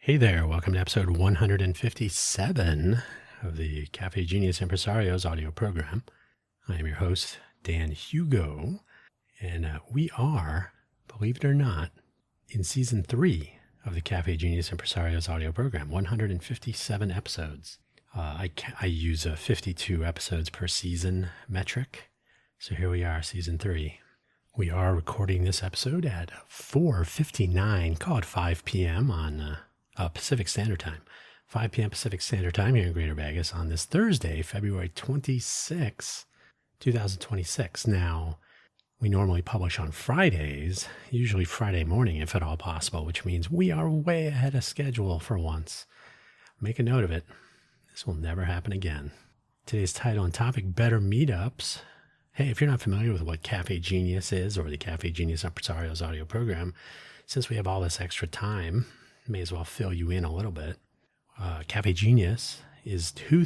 Hey there, welcome to episode 157 of the Caffe Genius Impresarios audio program. I am your host, Dan Hugo, and we are, believe it or not, in season 3 of the Caffe Genius Impresarios audio program, 157 episodes. I use a 52 episodes per season metric, so here we are, season 3. We are recording this episode at 4:59, call it 5 p.m. on Pacific Standard Time, 5 p.m. Pacific Standard Time here in Greater Vegas on this Thursday, February 26, 2026. Now, we normally publish on Fridays, usually Friday morning if at all possible, which means we are way ahead of schedule for once. Make a note of it. This will never happen again. Today's title and topic, Better Meetups. Hey, if you're not familiar with what Caffe Genius is or the Caffe Genius Impresarios audio program, since we have all this extra time, may as well fill you in a little bit. Caffe Genius is two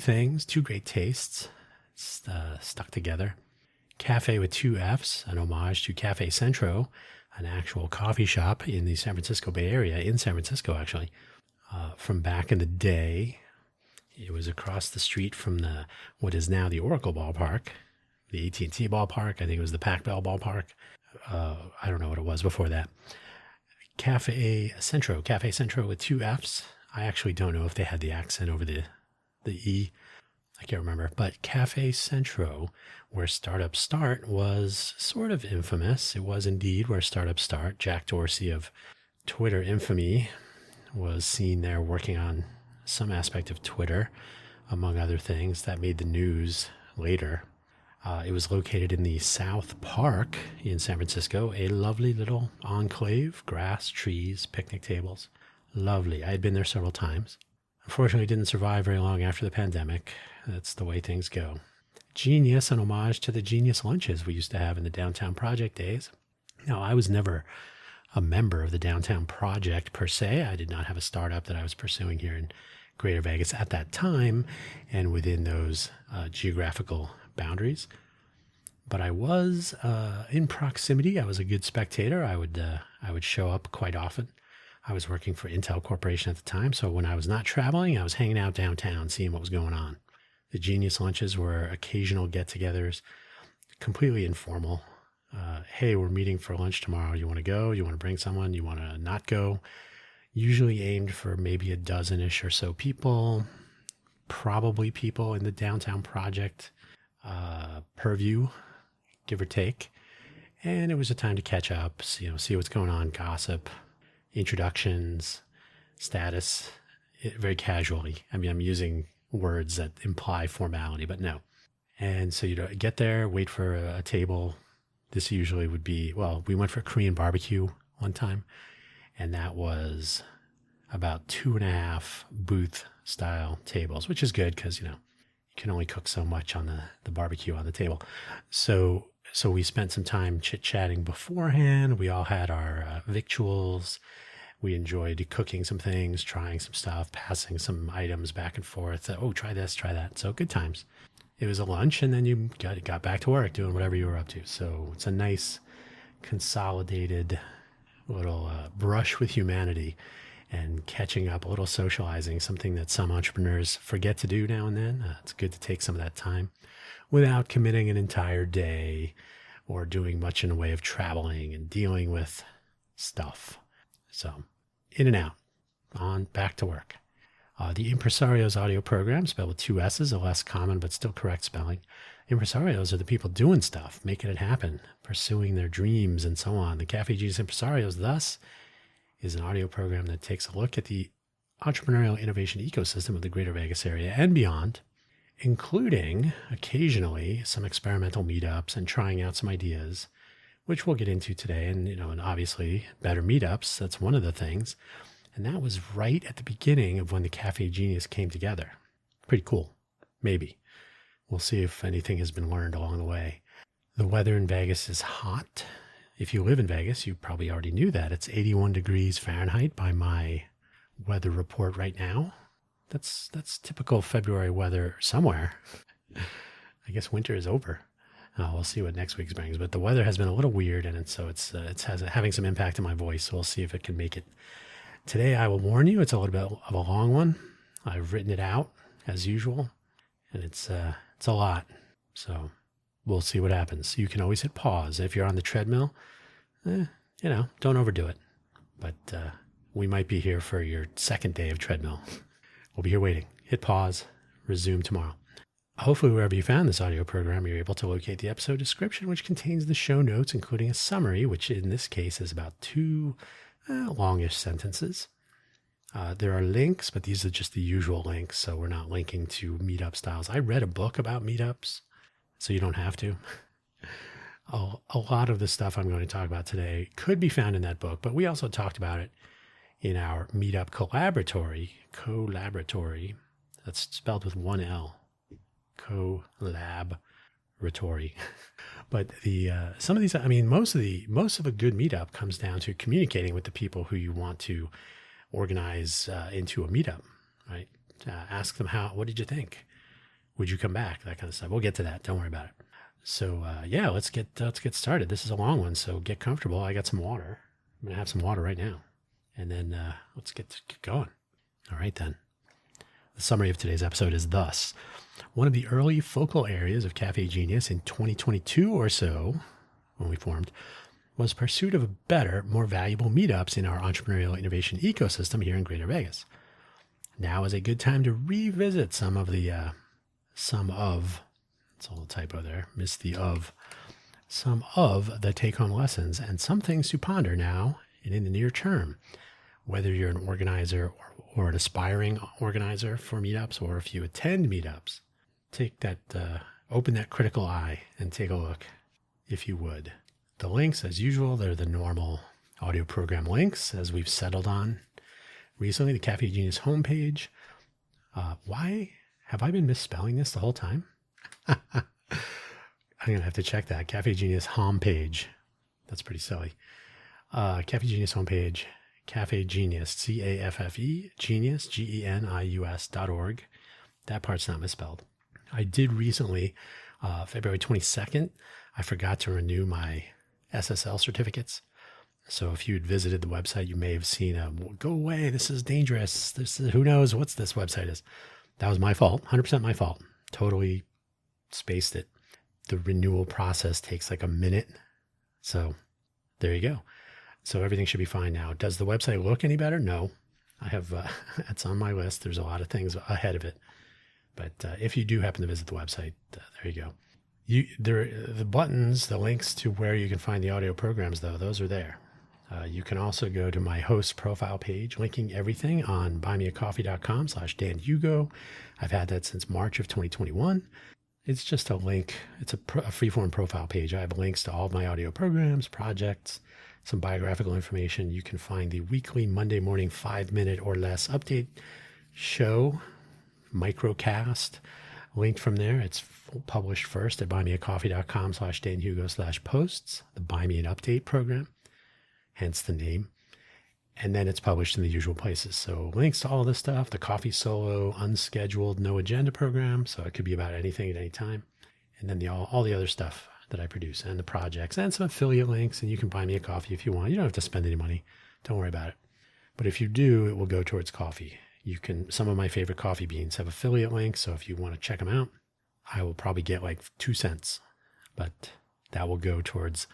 great tastes stuck together. Cafe with two F's, an homage to Cafe Centro, an actual coffee shop in the San Francisco Bay Area, in San Francisco actually, from back in the day. It was across the street from what is now the Oracle ballpark, the AT&T ballpark. I think it was the Pac-Bell ballpark. I don't know what it was before that. Cafe Centro with two F's. I actually don't know if they had the accent over the E. I can't remember. But Cafe Centro, where startups start, was sort of infamous. It was indeed where startups start. Jack Dorsey of Twitter infamy was seen there working on some aspect of Twitter, among other things, that made the news later. It was located in the South Park in San Francisco, a lovely little enclave, grass, trees, picnic tables. Lovely. I had been there several times. Unfortunately, it didn't survive very long after the pandemic. That's the way things go. Genius, an homage to the Genius lunches we used to have in the Downtown Project days. Now, I was never a member of the Downtown Project per se. I did not have a startup that I was pursuing here in Greater Vegas at that time and within those geographical boundaries. But I was in proximity. I was a good spectator. I would show up quite often. I was working for Intel Corporation at the time, so when I was not traveling, I was hanging out downtown, seeing what was going on. The Genius lunches were occasional get-togethers, completely informal. Hey, we're meeting for lunch tomorrow. You want to go? You want to bring someone? You want to not go? Usually aimed for maybe a dozen-ish or so people, probably people in the Downtown Project purview, give or take. And it was a time to catch up, see what's going on, gossip, introductions, status, very casually. I mean, I'm using words that imply formality, but no. And so you'd get there, wait for a table. This usually would be, we went for Korean barbecue one time, and that was about 2.5 booth style tables, which is good because, you can only cook so much on the barbecue on the table. So we spent some time chit-chatting beforehand. We all had our victuals. We enjoyed cooking some things, trying some stuff, passing some items back and forth. Try this, try that. So good times. It was a lunch, and then you got back to work doing whatever you were up to. So it's a nice, consolidated little brush with humanity and catching up, a little socializing, something that some entrepreneurs forget to do now and then. It's good to take some of that time without committing an entire day or doing much in the way of traveling and dealing with stuff. So in and out, on, back to work. The Impresarios audio program, spelled with two S's, a less common but still correct spelling. Impresarios are the people doing stuff, making it happen, pursuing their dreams and so on. The Caffe Genius Impresarios, thus, is an audio program that takes a look at the entrepreneurial innovation ecosystem of the Greater Vegas area and beyond, including occasionally some experimental meetups and trying out some ideas, which we'll get into today. And obviously better meetups. That's one of the things. And that was right at the beginning of when the Caffe Genius came together. Pretty cool. Maybe. We'll see if anything has been learned along the way. The weather in Vegas is hot. If you live in Vegas, you probably already knew that. It's 81 degrees Fahrenheit by my weather report right now. That's typical February weather somewhere. I guess winter is over. We'll see what next week brings. But the weather has been a little weird, and it's having some impact on my voice. So we'll see if it can make it Today, I will warn you, it's a little bit of a long one. I've written it out as usual, and it's a lot. So we'll see what happens. You can always hit pause. If you're on the treadmill, don't overdo it. But we might be here for your second day of treadmill. We'll be here waiting. Hit pause, resume tomorrow. Hopefully, wherever you found this audio program, you're able to locate the episode description, which contains the show notes, including a summary, which in this case is about 2 longish sentences. There are links, but these are just the usual links, so we're not linking to meetup styles. I read a book about meetups, so you don't have to. A lot of the stuff I'm going to talk about today could be found in that book, but we also talked about it in our Meetup collaboratory, that's spelled with 1 L, collaboratory. But some of these, most of a good meetup comes down to communicating with the people who you want to organize into a meetup, right? Ask them what did you think? Would you come back? That kind of stuff. We'll get to that. Don't worry about it. So let's get started. This is a long one, so get comfortable. I got some water. I'm gonna have some water right now, and then let's get going. All right then. The summary of today's episode is thus: one of the early focal areas of Caffe Genius in 2022 or so, when we formed, was pursuit of better, more valuable meetups in our entrepreneurial innovation ecosystem here in Greater Vegas. Now is a good time to revisit some of, it's a little typo there, missed the of, some of the take-home lessons and some things to ponder now and in the near term, whether you're an organizer or an aspiring organizer for meetups, or if you attend meetups. Take that, open that critical eye and take a look, if you would. The links, as usual, they're the normal audio program links, as we've settled on recently. The Caffe Genius homepage. Why have I been misspelling this the whole time? I'm going to have to check that. Caffe Genius homepage. That's pretty silly. Caffe Genius homepage. Caffe Genius, CAFFE, Genius, GENIUS.org. That part's not misspelled. I did recently, February 22nd, I forgot to renew my SSL certificates. So if you'd visited the website, you may have seen go away, this is dangerous. Who knows what this website is. That was my fault, 100% my fault. Totally spaced it. The renewal process takes like a minute. So there you go. So everything should be fine now. Does the website look any better? No. I have, it's on my list. There's a lot of things ahead of it. But if you do happen to visit the website, there you go. The buttons, the links to where you can find the audio programs, though, those are there. You can also go to my host profile page, linking everything on buymeacoffee.com/Dan Hugo. I've had that since March of 2021. It's just a link. It's a freeform profile page. I have links to all of my audio programs, projects, some biographical information. You can find the weekly Monday morning 5-minute or less update show, microcast, linked from there. It's published first at buymeacoffee.com/danhugo/posts, the Buy Me an Update program, hence the name. And then it's published in the usual places. So links to all of this stuff, the coffee solo, unscheduled, no agenda program. So it could be about anything at any time. And then all the other stuff that I produce and the projects and some affiliate links. And you can buy me a coffee if you want. You don't have to spend any money. Don't worry about it. But if you do, it will go towards coffee. Some of my favorite coffee beans have affiliate links. So if you want to check them out, I will probably get like 2 cents, but that will go towards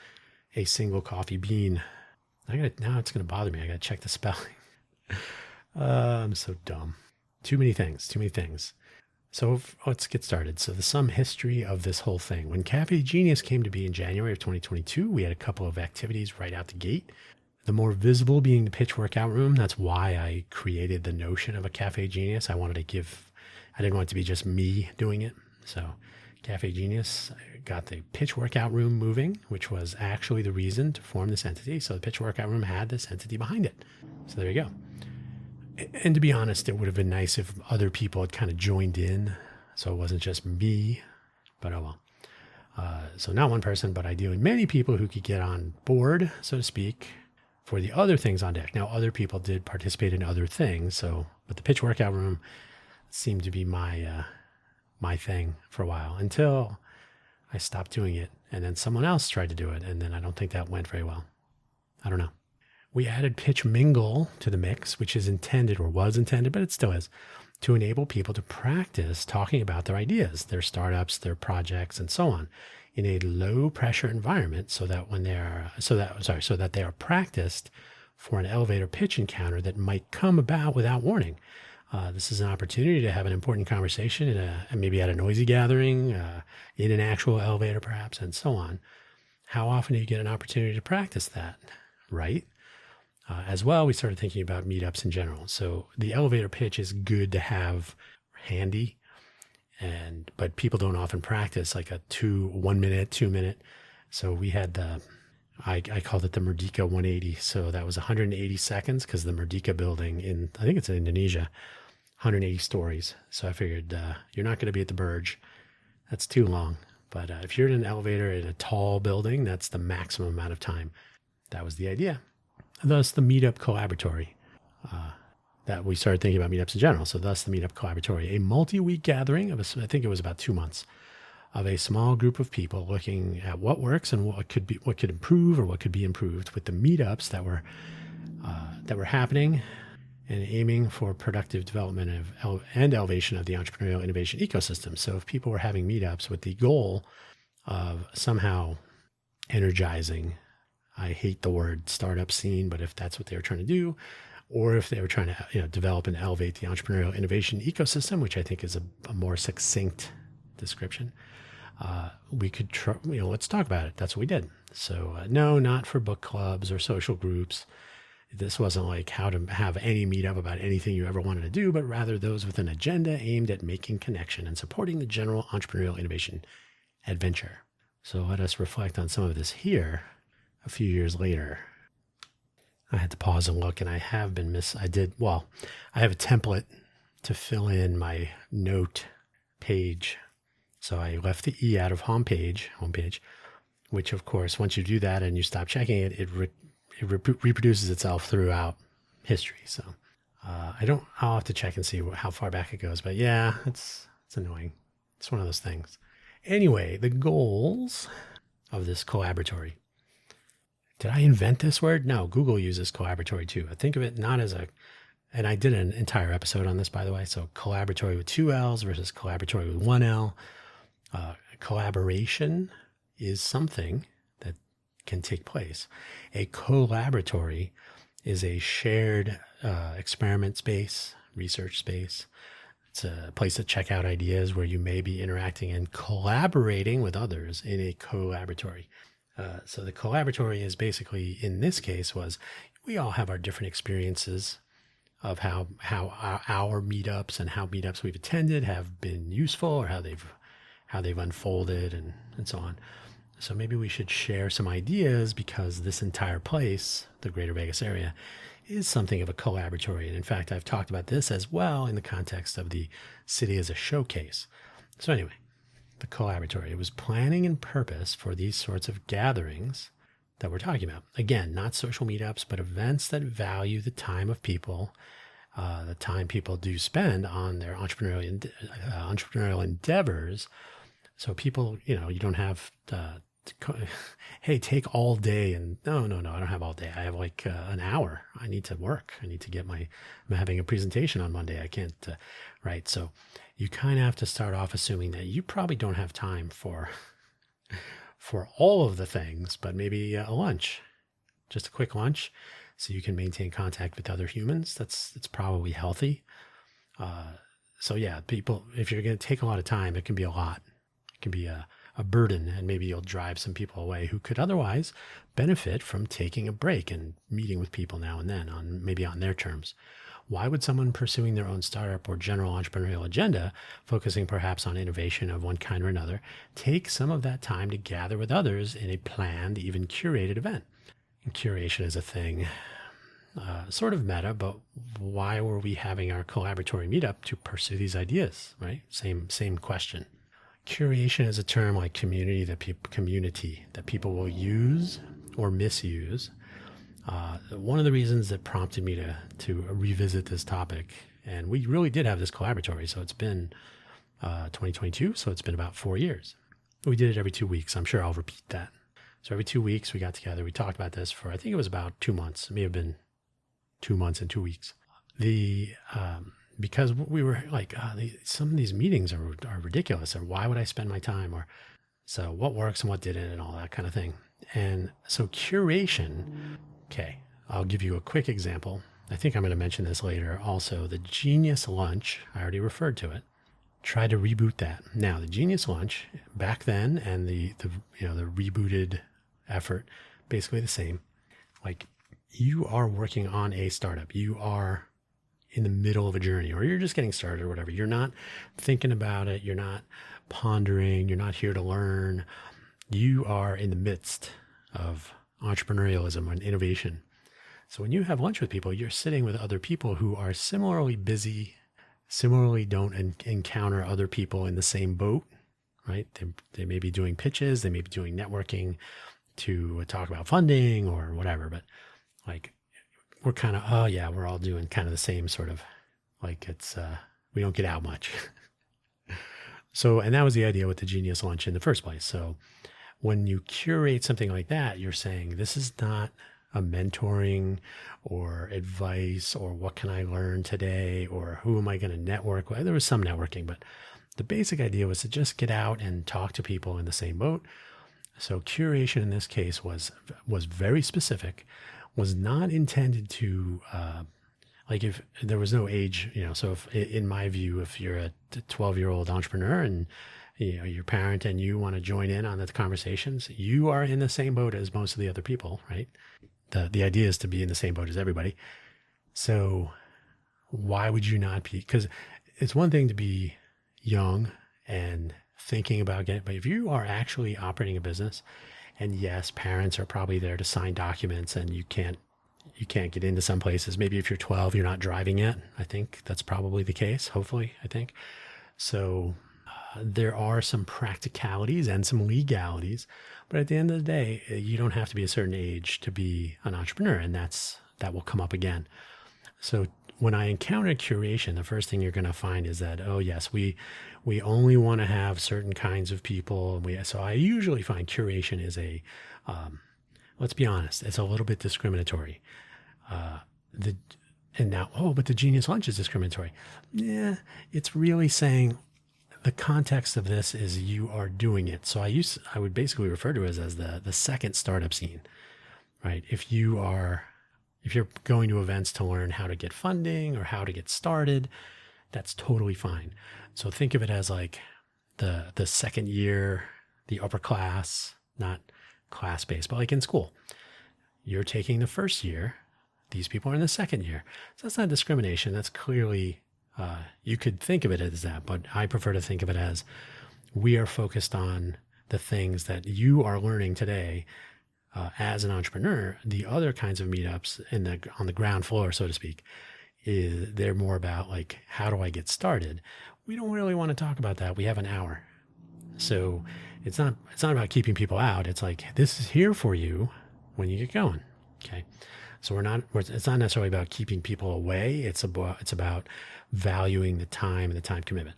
a single coffee bean. Now it's going to bother me. I got to check the spelling. I'm so dumb. Too many things. So let's get started. So some history of this whole thing. When Caffe Genius came to be in January of 2022, we had a couple of activities right out the gate. The more visible being the pitch workout room. That's why I created the notion of a Caffe Genius. I didn't want it to be just me doing it. So Caffe Genius got the pitch workout room moving, which was actually the reason to form this entity. So the pitch workout room had this entity behind it. So there you go. And to be honest, it would have been nice if other people had kind of joined in. So it wasn't just me, but oh well. So not one person, but ideally many people who could get on board, so to speak, for the other things on deck. Now, other people did participate in other things. But the pitch workout room seemed to be my thing for a while until I stopped doing it. And then someone else tried to do it. And then I don't think that went very well. I don't know. We added Pitch Mingle to the mix, which is intended or was intended, but it still is, to enable people to practice talking about their ideas, their startups, their projects, and so on in a low pressure environment so that they are practiced for an elevator pitch encounter that might come about without warning. This is an opportunity to have an important conversation maybe at a noisy gathering, in an actual elevator perhaps, and so on. How often do you get an opportunity to practice that, right? As well, we started thinking about meetups in general. So the elevator pitch is good to have handy, but people don't often practice like a 1 minute, 2 minute. So we had I called it the Merdeka 180. So that was 180 seconds because the Merdeka building I think it's in Indonesia, 180 stories. So I figured you're not going to be at the Burj. That's too long. But if you're in an elevator in a tall building, that's the maximum amount of time. That was the idea. Thus, the Meetup Collaboratory, that we started thinking about meetups in general. So thus, the Meetup Collaboratory, a multi-week gathering I think it was about 2 months, of a small group of people looking at what works and what could improve or what could be improved with the meetups that were happening, and aiming for productive development and elevation of the entrepreneurial innovation ecosystem. So if people were having meetups with the goal of somehow energizing, I hate the word startup scene, but if that's what they were trying to do, or if they were trying to develop and elevate the entrepreneurial innovation ecosystem, which I think is a more succinct description, we could let's talk about it. That's what we did. So no, not for book clubs or social groups. This wasn't like how to have any meetup about anything you ever wanted to do, but rather those with an agenda aimed at making connection and supporting the general entrepreneurial innovation adventure. So let us reflect on some of this here a few years later. I had to pause and look, and I have I have a template to fill in my note page. So I left the E out of homepage, which of course, once you do that and you stop checking it, it reproduces itself throughout history. So I'll have to check and see how far back it goes. But yeah, it's annoying. It's one of those things. Anyway, the goals of this collaboratory. Did I invent this word? No, Google uses collaboratory too. I think of it not as and I did an entire episode on this, by the way. So collaboratory with 2 L's versus collaboratory with 1 L. Collaboration is something that can take place. A collaboratory is a shared experiment space, research space. It's a place to check out ideas where you may be interacting and collaborating with others in a collaboratory. So the collaboratory is basically, in this case, we all have our different experiences of how our meetups and how meetups we've attended have been useful, or how they've unfolded and so on. So maybe we should share some ideas, because this entire place, the Greater Vegas area, is something of a collaboratory. And in fact, I've talked about this as well in the context of the city as a showcase. So anyway, the collaboratory, it was planning and purpose for these sorts of gatherings that we're talking about. Again, not social meetups, but events that value the time of people, the time people do spend on their entrepreneurial endeavors. So people, you don't have hey, take all day. And no, I don't have all day. I have like an hour. I need to work. I need to I'm having a presentation on Monday. I can't, right? So you kind of have to start off assuming that you probably don't have time for all of the things, but maybe a lunch, just a quick lunch, so you can maintain contact with other humans. That's probably healthy. So yeah, people, if you're going to take a lot of time, it can be a lot. It can be a burden, and maybe you'll drive some people away who could otherwise benefit from taking a break and meeting with people now and then maybe on their terms. Why would someone pursuing their own startup or general entrepreneurial agenda, focusing perhaps on innovation of one kind or another, take some of that time to gather with others in a planned, even curated event? And curation is a thing, sort of meta, but why were we having our collaboratory meetup to pursue these ideas, right? Same question. Curation is a term like community that people will use or misuse. One of the reasons that prompted me to revisit this topic, and we really did have this collaboratory, so it's been 2022, so it's been about 4 years. We did it every 2 weeks. I'm sure I'll repeat that. So every 2 weeks we got together. We talked about this for, I think it was about 2 months. It may have been 2 months and 2 weeks. Because we were like, some of these meetings are ridiculous, or why would I spend my time? Or so what works and what didn't, and all that kind of thing. And so curation, okay, I'll give you a quick example. I think I'm going to mention this later. Also, the Genius Lunch, I already referred to it. Try to reboot that. Now, the Genius Lunch back then and the rebooted effort, basically the same. Like, you are working on a startup. You are in the middle of a journey, or you're just getting started or whatever. You're not thinking about it. You're not pondering. You're not here to learn. You are in the midst of entrepreneurialism and innovation. So when you have lunch with people, you're sitting with other people who are similarly busy, similarly don't encounter other people in the same boat, right? They may be doing pitches. They may be doing networking to talk about funding or whatever, but like, we're kind of, we're all doing kind of the same sort of, like, it's, we don't get out much. So, and that was the idea with the Genius Lunch in the first place. So when you curate something like that, you're saying, this is not a mentoring or advice or what can I learn today or who am I going to network with? There was some networking, but the basic idea was to just get out and talk to people in the same boat. So curation in this case was very specific, was not intended to, like, if there was no age, so if, in my view, if you're a 12-year-old entrepreneur and, your parent and you want to join in on the conversations, you are in the same boat as most of the other people, right? The idea is to be in the same boat as everybody. So why would you not be? Because it's one thing to be young and thinking about getting, but if you are actually operating a business, and yes, parents are probably there to sign documents and you can't get into some places. Maybe if you're 12, you're not driving yet. I think that's probably the case. Hopefully, I think. So there are some practicalities and some legalities, but at the end of the day, you don't have to be a certain age to be an entrepreneur. And that will come up again. So when I encounter curation, the first thing you're going to find is that, oh yes, we only want to have certain kinds of people. So I usually find curation is let's be honest, it's a little bit discriminatory. But the Genius Lunch is discriminatory. Yeah, it's really saying the context of this is you are doing it. So I would basically refer to it as the second startup scene, right? If you're going to events to learn how to get funding or how to get started, that's totally fine. So think of it as like the second year, the upper class, not class-based, but like in school. You're taking the first year. These people are in the second year. So that's not discrimination. That's clearly, you could think of it as that, but I prefer to think of it as we are focused on the things that you are learning today. As an entrepreneur, the other kinds of meetups on the ground floor, so to speak, they're more about like, how do I get started? We don't really want to talk about that. We have an hour. So it's not about keeping people out. It's like, this is here for you when you get going. Okay. So it's not necessarily about keeping people away. It's about valuing the time and the time commitment.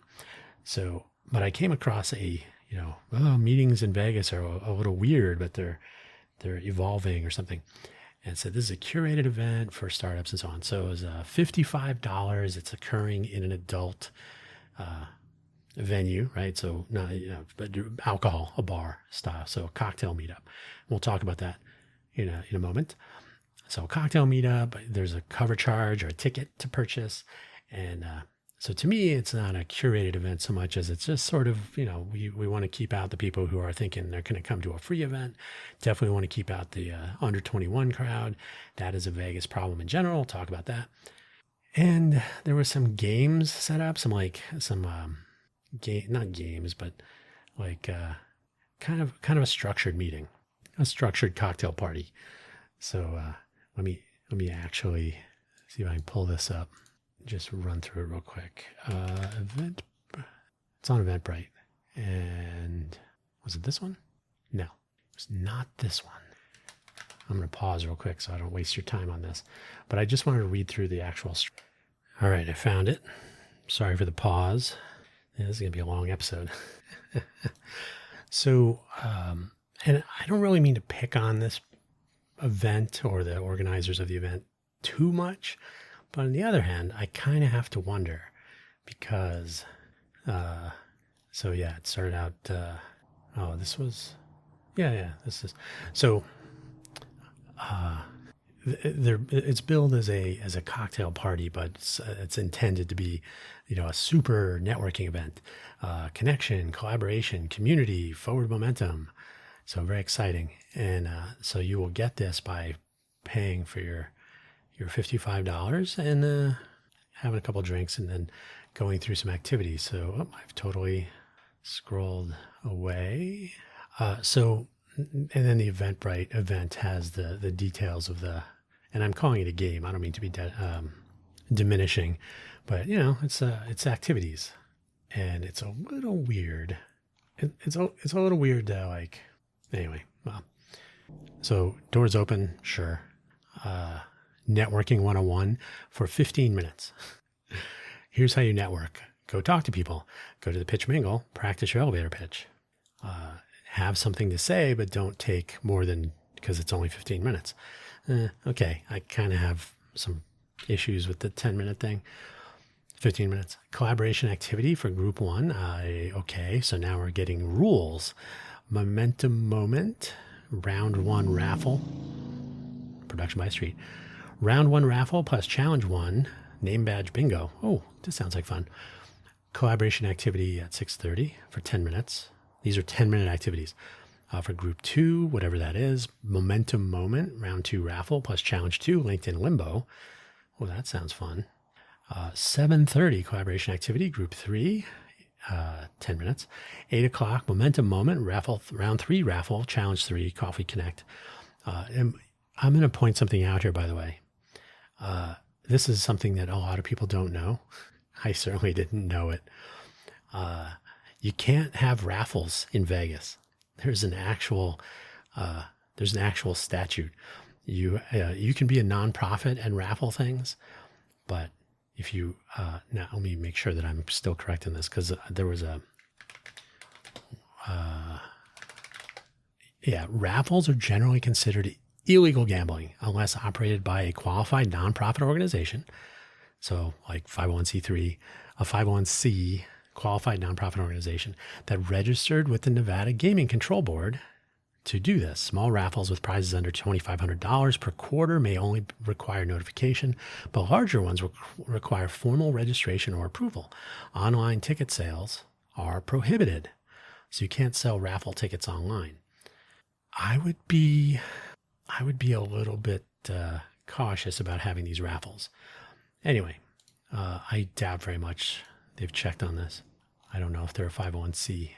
So, but I came across meetings in Vegas are a little weird, but they're evolving or something. And so this is a curated event for startups and so on. So it was $55. It's occurring in an adult venue, right? So not, but alcohol, a bar style. So a cocktail meetup. We'll talk about that in a moment. So a cocktail meetup, there's a cover charge or a ticket to purchase. And so to me, it's not a curated event so much as it's just sort of, we want to keep out the people who are thinking they're going to come to a free event. Definitely want to keep out the under 21 crowd. That is a Vegas problem in general. We'll talk about that. And there were some games set up, not games, but like kind of a structured meeting, a structured cocktail party. So let me actually see if I can pull this up. Just run through it real quick. It's on Eventbrite. And was it this one? No, it's not this one. I'm going to pause real quick so I don't waste your time on this. But I just wanted to read through the actual. All right, I found it. Sorry for the pause. Yeah, this is going to be a long episode. So and I don't really mean to pick on this event or the organizers of the event too much, but on the other hand, I kind of have to wonder because, so yeah, it started out, this was, this is, so, it's billed as a cocktail party, but it's intended to be, a super networking event, connection, collaboration, community, forward momentum. So very exciting. And so you will get this by paying for your $55 and having a couple drinks and then going through some activities. So I've totally scrolled away. And then the Eventbrite event has the details of and I'm calling it a game. I don't mean to be diminishing, but it's activities, and it's a little weird. It's a little weird like. Anyway, well, so doors open, sure. Networking 101 for 15 minutes. Here's how you network. Go talk to people. Go to the pitch mingle. Practice your elevator pitch. Have something to say, but don't take more than, because it's only 15 minutes. Okay, I kind of have some issues with the 10-minute thing. 15 minutes. Collaboration activity for group one. Okay, so now we're getting rules. Momentum moment. Round one raffle. Production by Street. Round one raffle plus challenge one. Name badge bingo. Oh, this sounds like fun. Collaboration activity at 6:30 for 10 minutes. These are 10-minute activities. For group two, whatever that is, momentum moment, round two raffle plus challenge two, LinkedIn limbo. Oh, that sounds fun. 7:30 collaboration activity, group three, 10 minutes. 8 o'clock momentum moment, raffle, round three raffle, challenge three, coffee connect. And I'm going to point something out here, by the way. This is something that a lot of people don't know. I certainly didn't know it. You can't have raffles in Vegas. There's an actual statute. You can be a nonprofit and raffle things, but if you now let me make sure that I'm still correct in this, because there was raffles are generally considered illegal gambling unless operated by a qualified nonprofit organization. So like 501c3, a 501c qualified nonprofit organization that registered with the Nevada Gaming Control Board to do this. Small raffles with prizes under $2,500 per quarter may only require notification, but larger ones require formal registration or approval. Online ticket sales are prohibited, so you can't sell raffle tickets online. I would be a little bit cautious about having these raffles. Anyway, I doubt very much they've checked on this. I don't know if they're a 501c.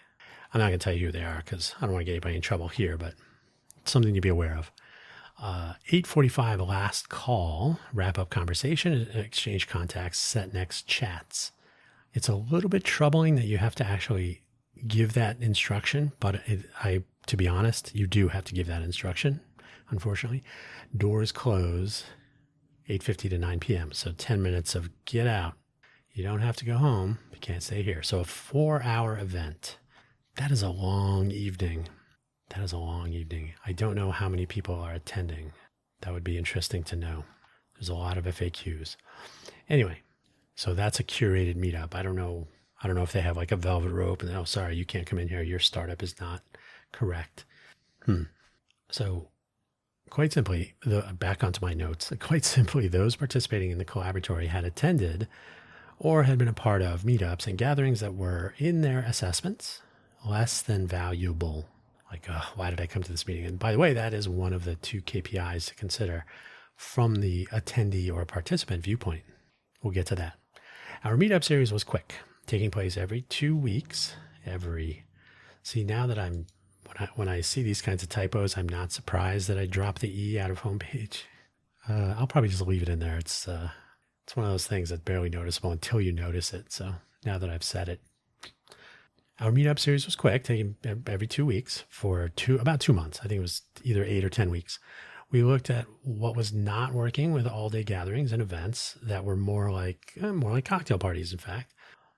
I'm not going to tell you who they are because I don't want to get anybody in trouble here, but it's something to be aware of. 8:45, last call, wrap up conversation, exchange contacts, set next chats. It's a little bit troubling that you have to actually give that instruction, but to be honest, you do have to give that instruction, unfortunately. Doors close 8:50 to 9 p.m., so 10 minutes of get out. You don't have to go home. You can't stay here. So a 4-hour event. That is a long evening. I don't know how many people are attending. That would be interesting to know. There's a lot of FAQs. Anyway, so that's a curated meetup. I don't know if they have like a velvet rope and, oh, sorry, you can't come in here. Your startup is not correct. So quite simply, back onto my notes, quite simply, those participating in the collaboratory had attended or had been a part of meetups and gatherings that were, in their assessments, less than valuable. Like, why did I come to this meeting? And by the way, that is one of the 2 KPIs to consider from the attendee or participant viewpoint. We'll get to that. Our meetup series was quick, taking place every 2 weeks. See, now that when I see these kinds of typos, I'm not surprised that I dropped the E out of homepage. I'll probably just leave it in there. It's one of those things that's barely noticeable until you notice it. So now that I've said it, our meetup series was quick, taking every 2 weeks for about 2 months. I think it was either 8 or 10 weeks. We looked at what was not working with all-day gatherings and events that were more like cocktail parties, in fact.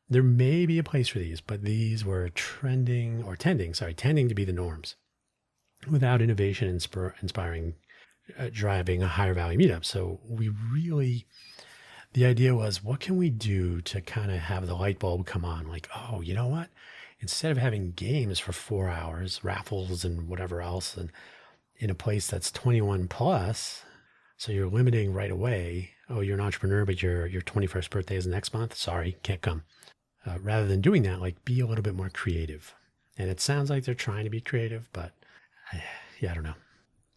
There may be a place for these, but these were tending to be the norms. without innovation inspiring, driving a higher value meetup. So the idea was, what can we do to kind of have the light bulb come on? Like, oh, you know what? Instead of having games for 4 hours, raffles and whatever else, and in a place that's 21 plus, so you're limiting right away. Oh, you're an entrepreneur, but your 21st birthday is next month. Sorry, can't come. Rather than doing that, like, be a little bit more creative. And it sounds like they're trying to be creative, but yeah, I don't know.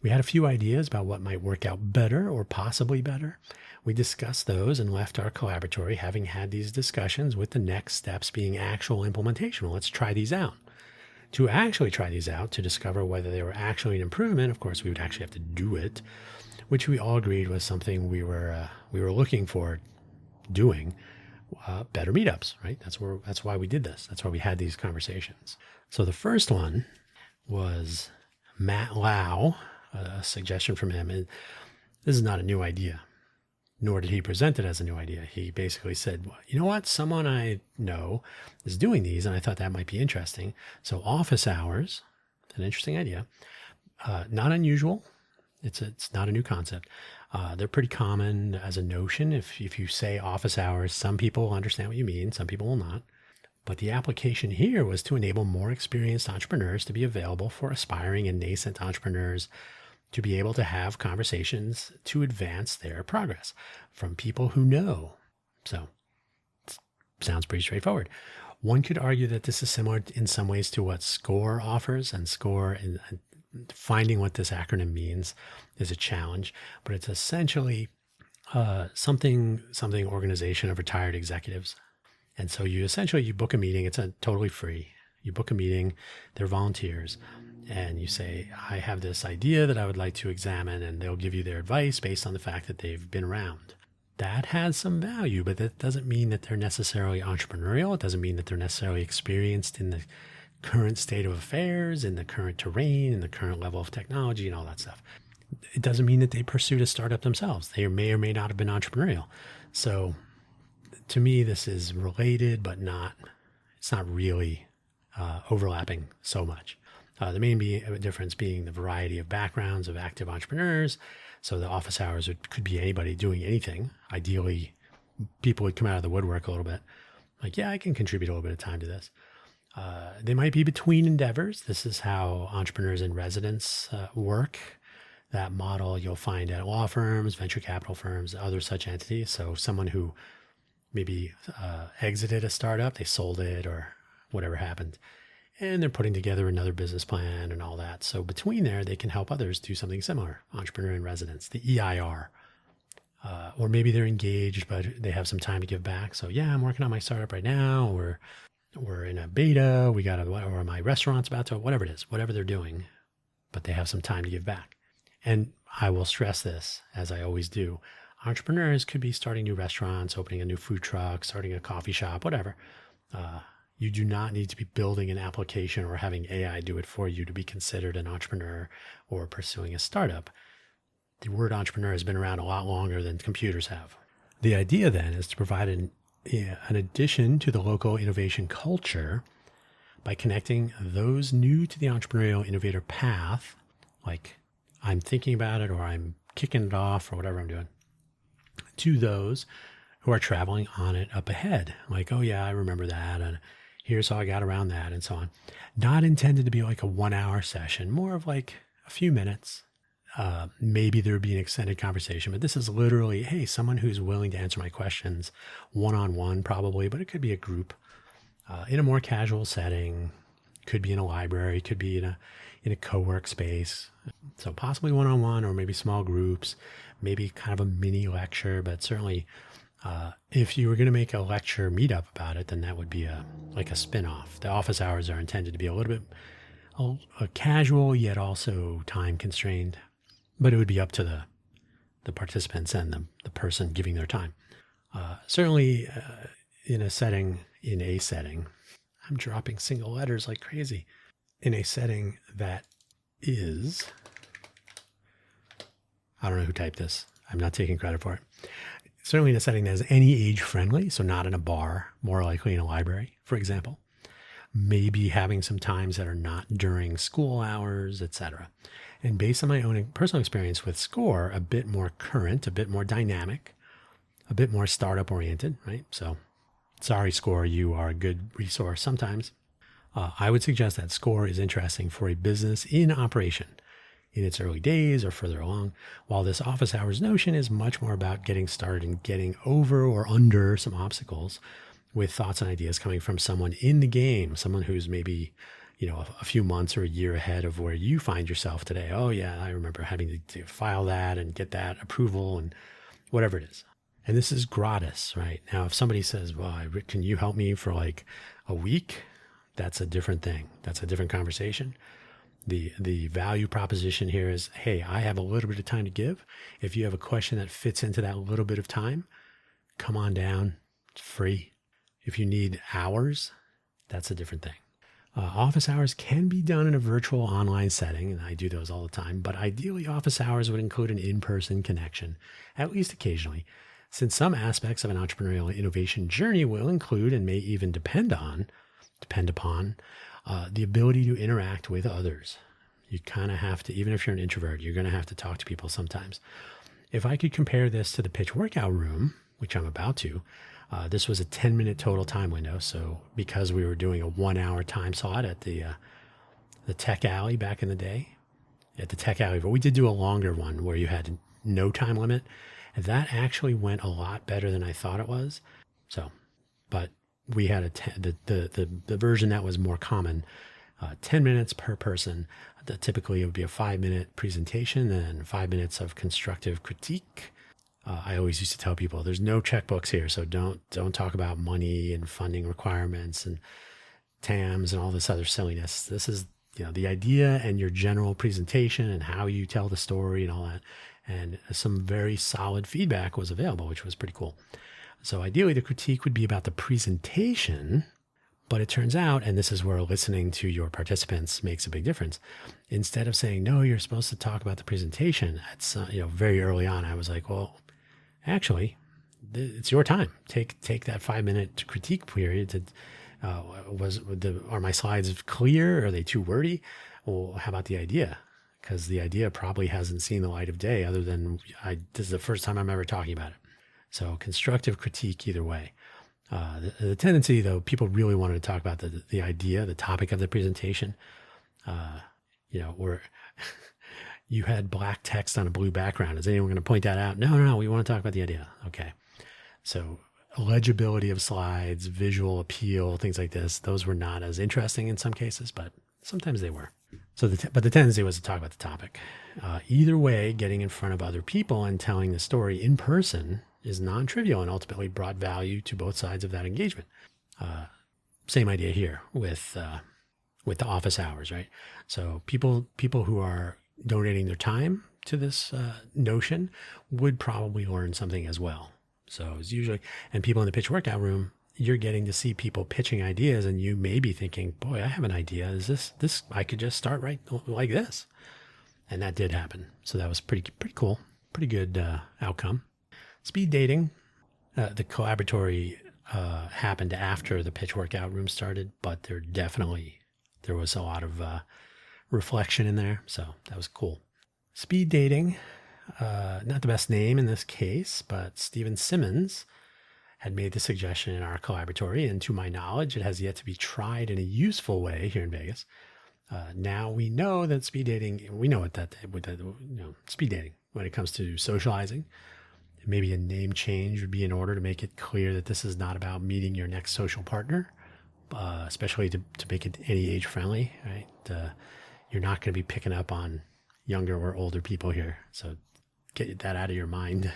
We had a few ideas about what might work out better or possibly better. We discussed those and left our collaboratory having had these discussions, with the next steps being actual implementation. Well, let's try these out. To actually try these out, to discover whether they were actually an improvement, of course, we would actually have to do it, which we all agreed was something we were looking for doing. Better meetups, right? That's why we did this. That's why we had these conversations. So the first one was Matt Lau, a suggestion from him. And this is not a new idea, nor did he present it as a new idea. He basically said, well, you know what? Someone I know is doing these, and I thought that might be interesting. So office hours, an interesting idea. Not unusual. It's not a new concept. They're pretty common as a notion. If you say office hours, some people will understand what you mean, some people will not. But the application here was to enable more experienced entrepreneurs to be available for aspiring and nascent entrepreneurs to be able to have conversations to advance their progress from people who know. So it sounds pretty straightforward. One could argue that this is similar in some ways to what SCORE offers, and SCORE, in finding what this acronym means is a challenge, but it's essentially something organization of retired executives. And so you book a meeting. It's totally free. You book a meeting, they're volunteers, and you say, I have this idea that I would like to examine, and they'll give you their advice based on the fact that they've been around. That has some value, but that doesn't mean that they're necessarily entrepreneurial. It doesn't mean that they're necessarily experienced in the current state of affairs, in the current terrain, in the current level of technology and all that stuff. It doesn't mean that they pursued a startup themselves. They may or may not have been entrepreneurial. So to me, this is related, but it's not really overlapping so much. The main difference being the variety of backgrounds of active entrepreneurs. So the office hours could be anybody doing anything. Ideally, people would come out of the woodwork a little bit. Like, yeah, I can contribute a little bit of time to this. They might be between endeavors. This is how entrepreneurs in residence work. That model you'll find at law firms, venture capital firms, other such entities. So someone who maybe exited a startup, they sold it or whatever happened, and they're putting together another business plan and all that. So between there, they can help others do something similar. Entrepreneur in residence, the EIR. Or maybe they're engaged, but they have some time to give back. So yeah, I'm working on my startup right now, or we're in a beta, or my restaurant's about to, whatever it is, whatever they're doing, but they have some time to give back. And I will stress this, as I always do. Entrepreneurs could be starting new restaurants, opening a new food truck, starting a coffee shop, whatever. You do not need to be building an application or having AI do it for you to be considered an entrepreneur or pursuing a startup. The word entrepreneur has been around a lot longer than computers have. The idea then is to provide an addition to the local innovation culture by connecting those new to the entrepreneurial innovator path, like I'm thinking about it or I'm kicking it off or whatever I'm doing, to those who are traveling on it up ahead. Like, oh yeah, I remember that, and here's how I got around that, and so on. Not intended to be like a 1 hour session, more of like a few minutes. Maybe there would be an extended conversation, but this is literally, hey, someone who's willing to answer my questions one-on-one probably, but it could be a group in a more casual setting, could be in a library, could be in a co-work space. So possibly one-on-one or maybe small groups, maybe kind of a mini lecture, but certainly if you were going to make a lecture meetup about it, then that would be like a spin-off. The office hours are intended to be a little bit casual, yet also time constrained. But it would be up to the participants and the person giving their time. Certainly in a setting, I'm dropping single letters like crazy, in a setting that is, I don't know who typed this. I'm not taking credit for it. Certainly in a setting that is any age friendly, so not in a bar, more likely in a library, for example. maybe having some times that are not during school hours, etc. And based on my own personal experience with SCORE, a bit more current, a bit more dynamic, a bit more startup oriented, right? So sorry, SCORE, you are a good resource sometimes. I would suggest that SCORE is interesting for a business in operation in its early days or further along, while this office hours notion is much more about getting started and getting over or under some obstacles with thoughts and ideas coming from someone in the game, someone who's maybe, a few months or a year ahead of where you find yourself today. Oh yeah, I remember having to file that and get that approval and whatever it is. And this is gratis, right? Now, if somebody says, well, can you help me for like a week? That's a different thing. That's a different conversation. The value proposition here is, hey, I have a little bit of time to give. If you have a question that fits into that little bit of time, come on down. It's free. If you need hours, that's a different thing. Office hours can be done in a virtual online setting, and I do those all the time, but ideally office hours would include an in-person connection, at least occasionally, since some aspects of an entrepreneurial innovation journey will include and may even depend upon the ability to interact with others. You kind of have to, even if you're an introvert, you're going to have to talk to people sometimes. If I could compare this to the pitch workout room, which I'm about to, this was a 10-minute total time window. So because we were doing a 1-hour time slot at the Tech Alley back in the day, but we did do a longer one where you had no time limit. And that actually went a lot better than I thought it was. So, but we had the version that was more common, 10 minutes per person. Typically it would be a 5-minute presentation and 5 minutes of constructive critique. I always used to tell people there's no checkbooks here. So don't talk about money and funding requirements and TAMs and all this other silliness. This is, the idea and your general presentation and how you tell the story and all that. And some very solid feedback was available, which was pretty cool. So ideally the critique would be about the presentation, but it turns out, and this is where listening to your participants makes a big difference. Instead of saying, no, you're supposed to talk about the presentation, it's, very early on, I was like, well, actually, it's your time. Take that 5-minute critique period to, are my slides clear? Are they too wordy? Well, how about the idea? Because the idea probably hasn't seen the light of day other than this is the first time I'm ever talking about it. So constructive critique either way. The tendency, though, people really wanted to talk about the idea, the topic of the presentation, where you had black text on a blue background. Is anyone going to point that out? No, we want to talk about the idea. Okay. So legibility of slides, visual appeal, things like this, those were not as interesting in some cases, but sometimes they were. So, but the tendency was to talk about the topic. Either way, getting in front of other people and telling the story in person is non-trivial and ultimately brought value to both sides of that engagement. Same idea here with the office hours, right? So people who are donating their time to this notion would probably learn something as well. So it's usually, and people in the pitch workout room, you're getting to see people pitching ideas, and you may be thinking, boy, I have an idea. Is this, I could just start right like this. And that did happen. So that was pretty cool. Pretty good outcome. Speed dating, the collaboratory happened after the pitch workout room started, but there was a lot of reflection in there. So that was cool. Speed dating, not the best name in this case, but Steven Simmons had made the suggestion in our collaboratory, and to my knowledge, it has yet to be tried in a useful way here in Vegas. Now we know that speed dating, speed dating when it comes to socializing, maybe a name change would be in order to make it clear that this is not about meeting your next social partner, especially to make it any age friendly, right? You're not going to be picking up on younger or older people here. So get that out of your mind.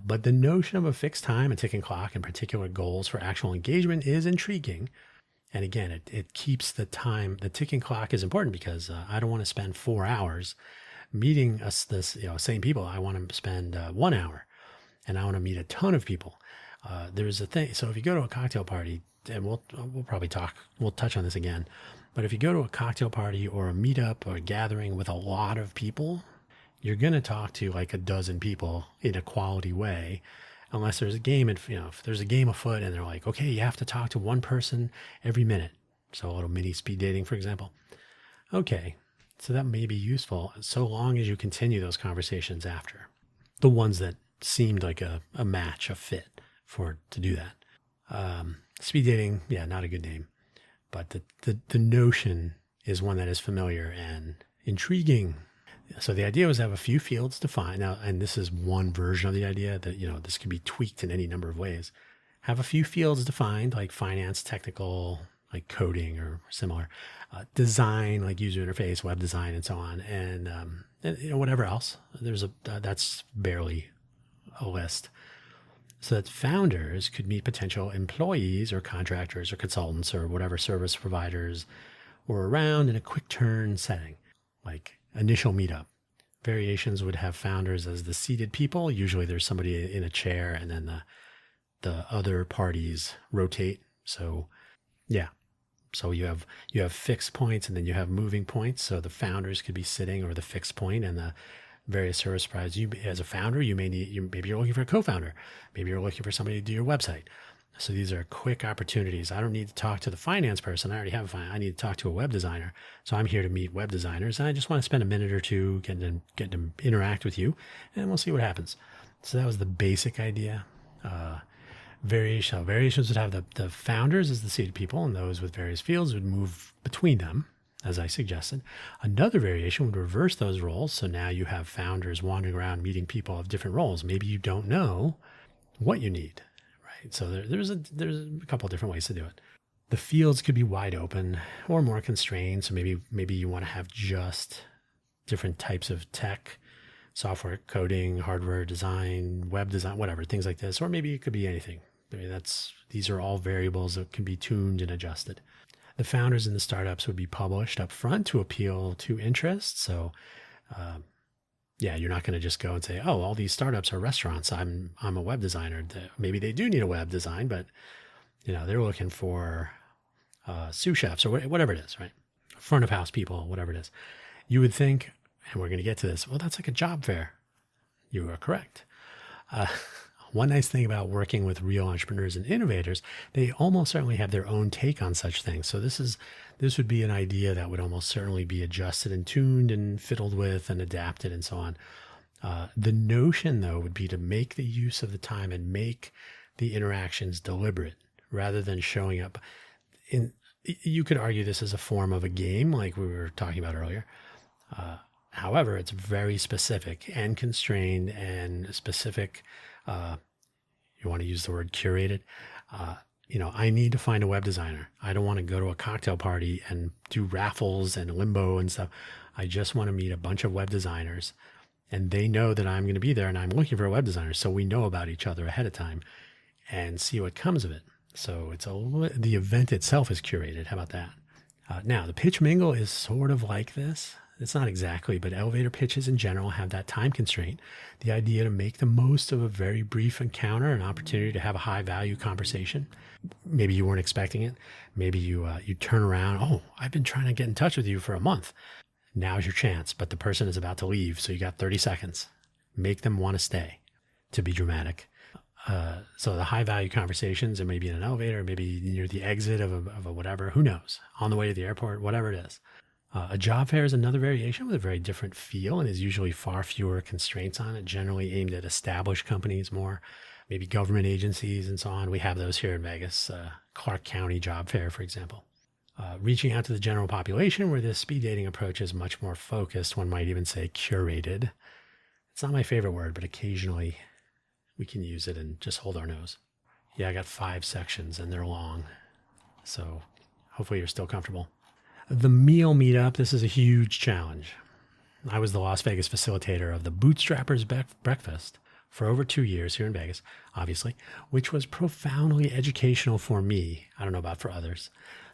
But the notion of a fixed time, a ticking clock, and particular goals for actual engagement is intriguing. And again, it keeps the time. The ticking clock is important because I don't want to spend 4 hours meeting same people. I want to spend 1 hour, and I want to meet a ton of people. There's a thing. So if you go to a cocktail party, and we'll probably we'll touch on this again. But if you go to a cocktail party or a meetup or a gathering with a lot of people, you're going to talk to like a dozen people in a quality way, unless there's a game. If there's a game afoot and they're like, okay, you have to talk to one person every minute. So a little mini speed dating, for example. Okay, so that may be useful so long as you continue those conversations after. The ones that seemed like a match, a fit to do that. Speed dating, yeah, not a good name. But the notion is one that is familiar and intriguing. So the idea was to have a few fields defined. Now, and this is one version of the idea that, this can be tweaked in any number of ways. Have a few fields defined, like finance, technical, like coding or similar, design, like user interface, web design, and so on, and whatever else. That's barely a list. So that founders could meet potential employees or contractors or consultants or whatever service providers were around in a quick turn setting, like initial meetup. Variations would have founders as the seated people. Usually there's somebody in a chair, and then the other parties rotate. So yeah. So you have fixed points, and then you have moving points. So the founders could be sitting, or the fixed point, and the various service providers. You, as a founder, maybe you're looking for a co-founder. Maybe you're looking for somebody to do your website. So these are quick opportunities. I don't need to talk to the finance person. I already have I need to talk to a web designer. So I'm here to meet web designers, and I just want to spend a minute or two getting them interact with you, and we'll see what happens. So that was the basic idea. Variations would have the founders as the seated people, and those with various fields would move between them, as I suggested. Another variation would reverse those roles. So now you have founders wandering around meeting people of different roles. Maybe you don't know what you need, right? So there's a couple of different ways to do it. The fields could be wide open or more constrained. So maybe you want to have just different types of tech, software coding, hardware design, web design, whatever, things like this. Or maybe it could be anything. These are all variables that can be tuned and adjusted. The founders in the startups would be published up front to appeal to interest. So, you're not going to just go and say, "Oh, all these startups are restaurants. I'm a web designer." Maybe they do need a web design, but they're looking for sous chefs or whatever it is, right? Front of house people, whatever it is. You would think, and we're going to get to this. Well, that's like a job fair. You are correct. One nice thing about working with real entrepreneurs and innovators, they almost certainly have their own take on such things. So this would be an idea that would almost certainly be adjusted and tuned and fiddled with and adapted and so on. The notion, though, would be to make the use of the time and make the interactions deliberate rather than showing up. You could argue this is a form of a game, like we were talking about earlier. However, it's very specific and constrained and specific. You want to use the word curated. I need to find a web designer. I don't want to go to a cocktail party and do raffles and limbo and stuff. I just want to meet a bunch of web designers, and they know that I'm going to be there and I'm looking for a web designer. So we know about each other ahead of time and see what comes of it. So the event itself is curated. How about that? Now the pitch mingle is sort of like this. It's not exactly, but elevator pitches in general have that time constraint. The idea to make the most of a very brief encounter, an opportunity to have a high value conversation. Maybe you weren't expecting it. Maybe you turn around. Oh, I've been trying to get in touch with you for a month. Now's your chance, but the person is about to leave. So you got 30 seconds. Make them want to stay, to be dramatic. So the high value conversations, it may be in an elevator, maybe near the exit of a whatever, who knows, on the way to the airport, whatever it is. A job fair is another variation with a very different feel and is usually far fewer constraints on it, generally aimed at established companies more, maybe government agencies and so on. We have those here in Vegas, Clark County Job Fair, for example. Reaching out to the general population, where this speed dating approach is much more focused, one might even say curated. It's not my favorite word, but occasionally we can use it and just hold our nose. Yeah, I got 5 sections and they're long, so hopefully you're still comfortable. The meal meetup, this is a huge challenge. I was the Las Vegas facilitator of the Bootstrappers Breakfast for over 2 years here in Vegas, obviously, which was profoundly educational for me. I don't know about for others.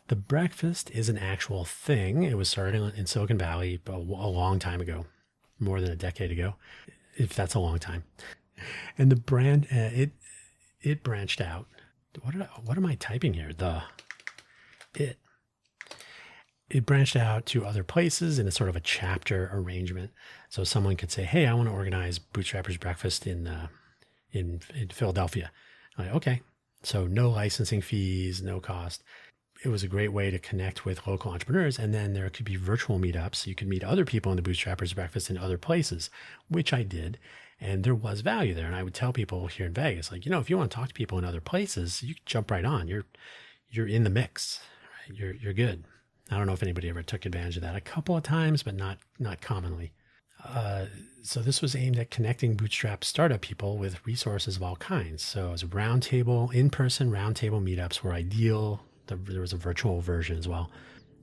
The breakfast is an actual thing. It was started in Silicon Valley a long time ago, more than a decade ago, if that's a long time. And the brand, it branched out. What am I typing here? It branched out to other places in a sort of a chapter arrangement. So someone could say, "Hey, I want to organize Bootstrappers Breakfast in Philadelphia." I'm like, okay. So no licensing fees, no cost. it was a great way to connect with local entrepreneurs. And then there could be virtual meetups. You could meet other people in the Bootstrappers Breakfast in other places, which I did. And there was value there. And I would tell people here in Vegas, like, if you want to talk to people in other places, you can jump right on. You're in the mix, right? You're good. I don't know if anybody ever took advantage of that. A couple of times, but not commonly. So this was aimed at connecting bootstrap startup people with resources of all kinds. So as a roundtable, in-person roundtable meetups were ideal. There was a virtual version as well.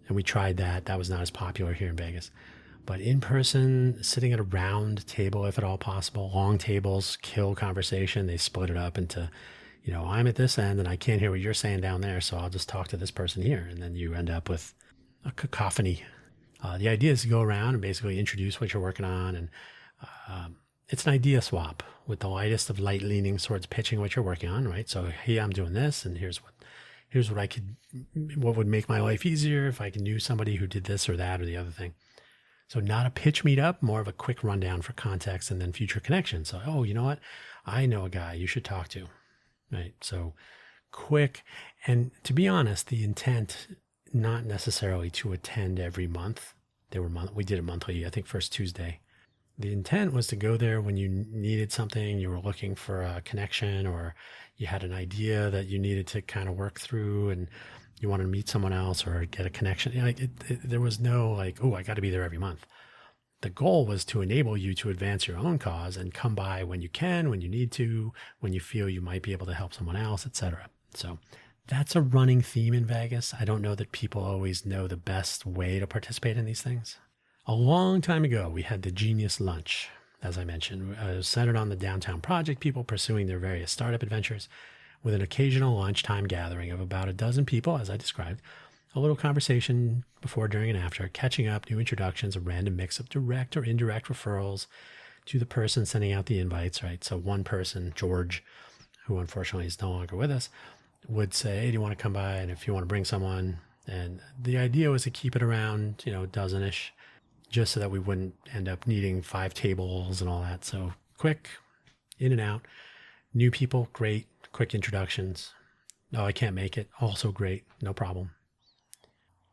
And we tried that. That was not as popular here in Vegas. But in person, sitting at a round table, if at all possible, long tables kill conversation. They split it up into, I'm at this end and I can't hear what you're saying down there. So I'll just talk to this person here. And then you end up with a cacophony. The idea is to go around and basically introduce what you're working on. And it's an idea swap with the lightest of light leanings towards pitching what you're working on, right? So, hey, I'm doing this, and here's what would make my life easier if I knew somebody who did this or that or the other thing. So not a pitch meetup, more of a quick rundown for context and then future connections. So, oh, you know what? I know a guy you should talk to, right? So quick. And to be honest, the intent, not necessarily to attend every month. We did it monthly, I think first Tuesday. The intent was to go there when you needed something, you were looking for a connection, or you had an idea that you needed to kind of work through and you wanted to meet someone else or get a connection. There was no like, oh, I got to be there every month. The goal was to enable you to advance your own cause and come by when you can, when you need to, when you feel you might be able to help someone else, etc. So that's a running theme in Vegas. I don't know that people always know the best way to participate in these things. A long time ago, we had the Genius Lunch, as I mentioned, centered on the downtown project people pursuing their various startup adventures, with an occasional lunchtime gathering of about a dozen people, as I described, a little conversation before, during, and after, catching up, new introductions, a random mix of direct or indirect referrals to the person sending out the invites, right? So one person, George, who unfortunately is no longer with us, would say, hey, do you want to come by? And if you want to bring someone, and the idea was to keep it around, a dozen-ish, just so that we wouldn't end up needing 5 tables and all that. So quick, in and out. New people, great. Quick introductions. No, I can't make it. Also great. No problem.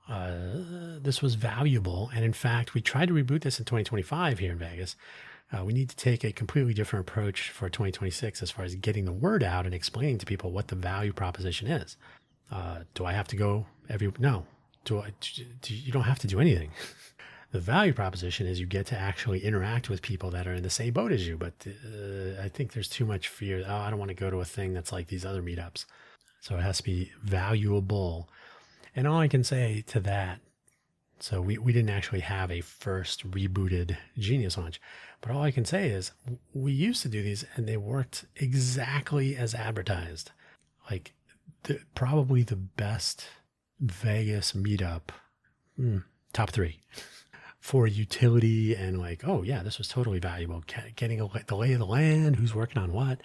This was valuable. And in fact, we tried to reboot this in 2025 here in Vegas. We need to take a completely different approach for 2026 as far as getting the word out and explaining to people what the value proposition is. Do I have to go no. You don't have to do anything. The value proposition is you get to actually interact with people that are in the same boat as you. But I think there's too much fear. Oh, I don't want to go to a thing that's like these other meetups. So it has to be valuable. And all I can say to that, so we didn't actually have a first rebooted Genius launch. But all I can say is we used to do these and they worked exactly as advertised. Like probably the best Vegas meetup, top 3. For utility and like, oh yeah, this was totally valuable. Getting the lay of the land, who's working on what.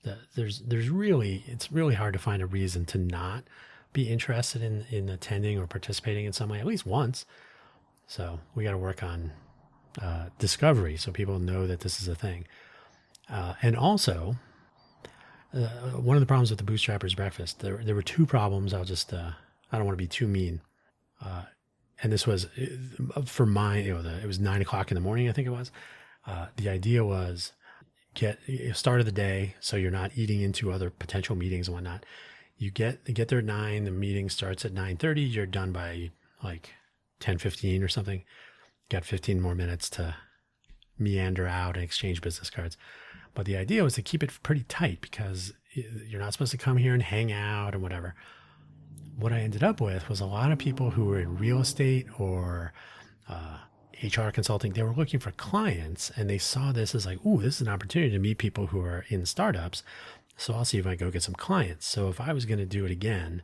It's really hard to find a reason to not be interested in attending or participating in some way, at least once. So we got to work on discovery so people know that this is a thing. And also, one of the problems with the Bootstrappers Breakfast, there were 2 problems. I don't want to be too mean. And this was for mine, it was 9:00 in the morning, I think it was. The idea was get start of the day, so you're not eating into other potential meetings and whatnot. You get there at 9, the meeting starts at 9:30, you're done by like 10:15 or something. Got 15 more minutes to meander out and exchange business cards. But the idea was to keep it pretty tight because you're not supposed to come here and hang out and whatever. What I ended up with was a lot of people who were in real estate or HR consulting. They were looking for clients and they saw this as like, ooh, this is an opportunity to meet people who are in startups. So I'll see if I go get some clients. So if I was going to do it again,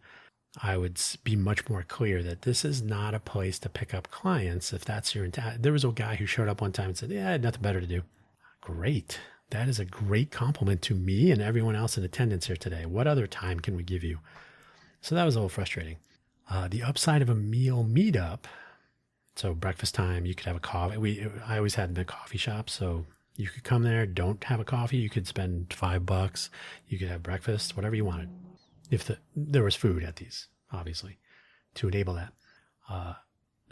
I would be much more clear that this is not a place to pick up clients. If that's your intent. There was a guy who showed up one time and said, yeah, I had nothing better to do. Great. That is a great compliment to me and everyone else in attendance here today. What other time can we give you? So that was a little frustrating. The upside of a meal meetup, so breakfast time, you could have a coffee. I always had the coffee shop, so you could come there, don't have a coffee. You could spend $5. You could have breakfast, whatever you wanted. if there was food at these, obviously, to enable that.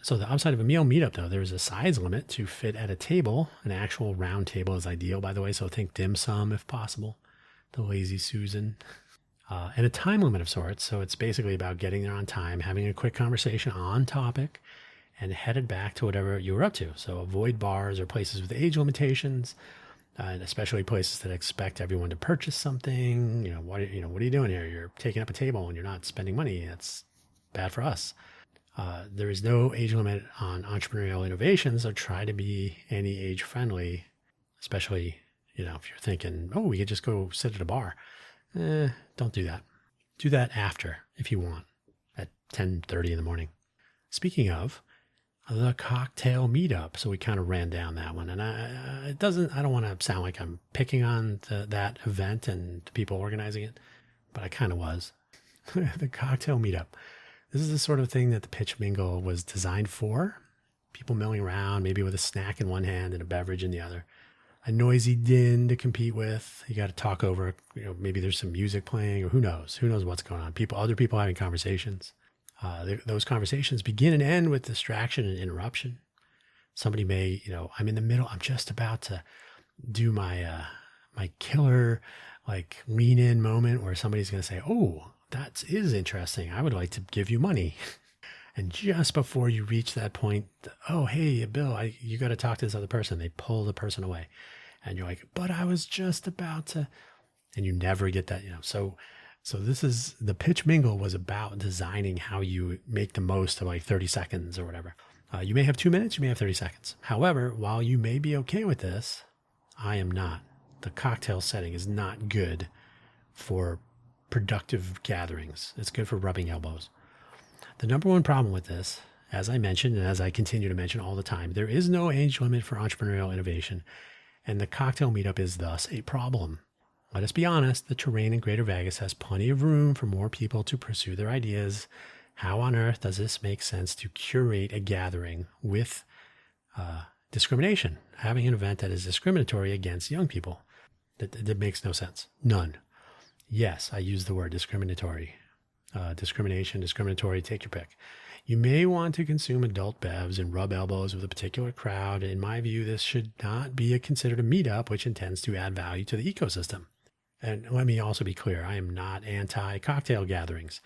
So the outside of a meal meetup, though, there's a size limit to fit at a table. An actual round table is ideal, by the way. So think dim sum if possible, the lazy Susan, and a time limit of sorts. So it's basically about getting there on time, having a quick conversation on topic, and headed back to whatever you were up to. So avoid bars or places with age limitations, and especially places that expect everyone to purchase something. What are you doing here? You're taking up a table and you're not spending money. That's bad for us. There is no age limit on entrepreneurial innovation, so try to be any age friendly, especially, if you're thinking, oh, we could just go sit at a bar. Don't do that. Do that after, if you want, at 10:30 in the morning. Speaking of, the cocktail meetup. So we kind of ran down that one, and I don't want to sound like I'm picking on that event and the people organizing it, but I kind of was. The cocktail meetup. This is the sort of thing that the pitch mingle was designed for. People milling around, maybe with a snack in one hand and a beverage in the other. A noisy din to compete with. You got to talk over, maybe there's some music playing, or who knows what's going on. Other people having conversations. Those conversations begin and end with distraction and interruption. Somebody may, I'm in the middle. I'm just about to do my killer, lean in moment where somebody's going to say, oh, that is interesting. I would like to give you money. And just before you reach that point, oh, hey, Bill, you got to talk to this other person. They pull the person away. And you're like, but I was just about to, and you never get that, So this is, the pitch mingle was about designing how you make the most of 30 seconds or whatever. You may have 2 minutes, you may have 30 seconds. However, while you may be okay with this, I am not. The cocktail setting is not good for productive gatherings. It's good for rubbing elbows. The number one problem with this, as I mentioned, and as I continue to mention all the time, there is no age limit for entrepreneurial innovation, and the cocktail meetup is thus a problem. Let us be honest, the terrain in Greater Vegas has plenty of room for more people to pursue their ideas. How on earth does this make sense to curate a gathering with discrimination, having an event that is discriminatory against young people? That makes no sense. None. Yes, I use the word discriminatory. Discrimination, discriminatory, take your pick. You may want to consume adult bevs and rub elbows with a particular crowd. In my view, this should not be considered a meetup which intends to add value to the ecosystem. And let me also be clear, I am not anti-cocktail gatherings.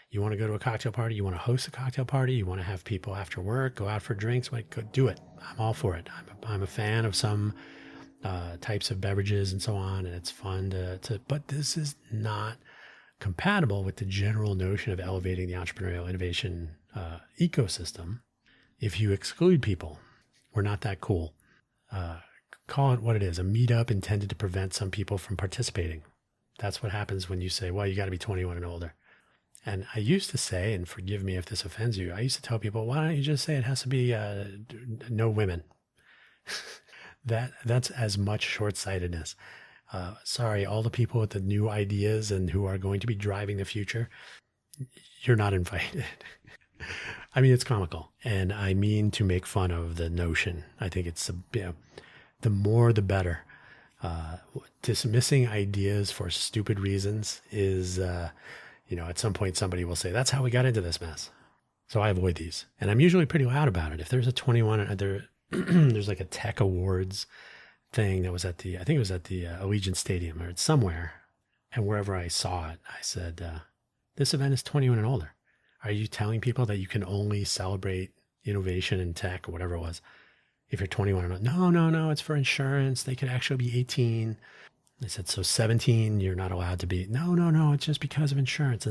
You want to go to a cocktail party, you want to host a cocktail party, you want to have people after work, go out for drinks, go do it. I'm all for it. I'm a fan of some types of beverages and so on, and it's fun but this is not compatible with the general notion of elevating the entrepreneurial innovation ecosystem. If you exclude people, we're not that cool. Call it what it is, a meetup intended to prevent some people from participating. That's what happens when you say, well, you got to be 21 and older. And I used to say, and forgive me if this offends you, I used to tell people, why don't you just say it has to be no women? That's as much short-sightedness. Sorry, all the people with the new ideas and who are going to be driving the future, you're not invited. I mean, it's comical, and I mean to make fun of the notion. I think it's the more the better. Dismissing ideas for stupid reasons is, at some point somebody will say, that's how we got into this mess. So I avoid these, and I'm usually pretty loud about it. If there's a 21, there's like a tech awards thing that was I think it was at the Allegiant Stadium or somewhere, and wherever I saw it, I said, this event is 21 and older. Are you telling people that you can only celebrate innovation in tech or whatever it was if you're 21 and older? No, it's for insurance. They could actually be 18. I said, so 17, you're not allowed to be. No, it's just because of insurance.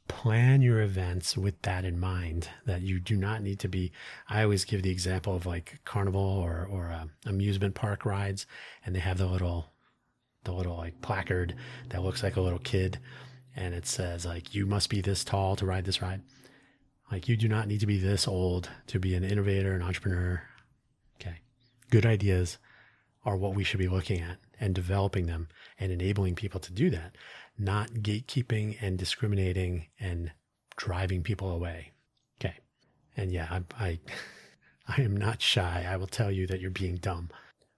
Plan your events with that in mind, that you do not need to be. I always give the example of carnival or amusement park rides, and they have the little placard that looks like a little kid, and it says you must be this tall to ride this ride. You do not need to be this old to be an innovator, an entrepreneur. Okay. Good ideas are what we should be looking at and developing them and enabling people to do that, not gatekeeping and discriminating and driving people away. Okay. And yeah, I am not shy. I will tell you that you're being dumb.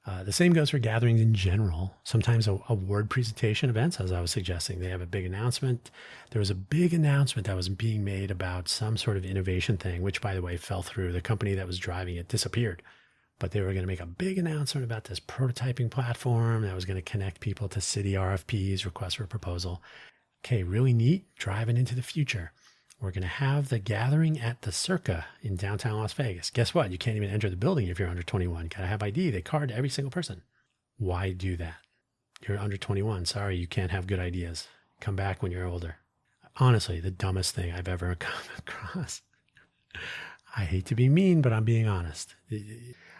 The same goes for gatherings in general. Sometimes award presentation events, as I was suggesting, they have a big announcement. There was a big announcement that was being made about some sort of innovation thing, which, by the way, fell through. The company that was driving it disappeared. But they were going to make a big announcement about this prototyping platform that was going to connect people to city RFPs, requests for proposal. Okay, really neat, driving into the future. We're going to have the gathering at the Circa in downtown Las Vegas. Guess what? You can't even enter the building if you're under 21. Got to have ID. They card every single person. Why do that? You're under 21. Sorry, you can't have good ideas. Come back when you're older. Honestly, the dumbest thing I've ever come across. I hate to be mean, but I'm being honest.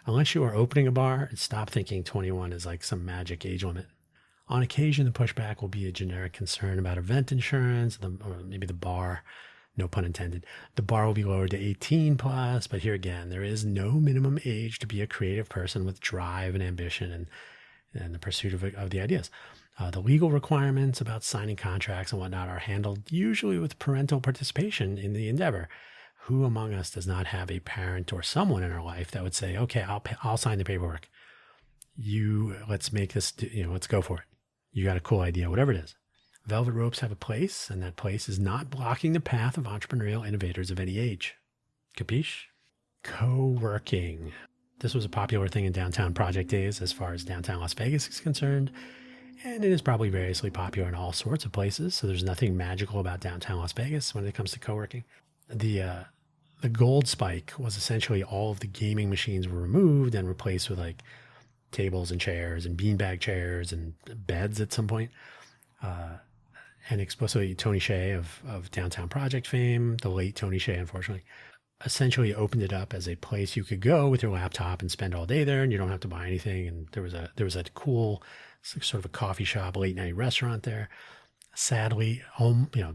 Unless you are opening a bar, stop thinking 21 is like some magic age limit. On occasion, the pushback will be a generic concern about event insurance, or maybe the bar. No pun intended. The bar will be lowered to 18 plus, but here again, there is no minimum age to be a creative person with drive and ambition and the pursuit of the ideas. The legal requirements about signing contracts and whatnot are handled usually with parental participation in the endeavor. Who among us does not have a parent or someone in our life that would say, okay, I'll sign the paperwork. Let's make this, let's go for it. You got a cool idea, whatever it is. Velvet ropes have a place, and that place is not blocking the path of entrepreneurial innovators of any age. Capiche? Co-working. This was a popular thing in downtown project days as far as downtown Las Vegas is concerned, and it is probably variously popular in all sorts of places, so there's nothing magical about downtown Las Vegas when it comes to co-working. The gold spike was essentially all of the gaming machines were removed and replaced with like tables and chairs and beanbag chairs and beds at some point. And explicitly Tony Hsieh of Downtown Project fame, the late Tony Hsieh, unfortunately, essentially opened it up as a place you could go with your laptop and spend all day there, and you don't have to buy anything. And there was a cool sort of a coffee shop, late night restaurant there. Sadly,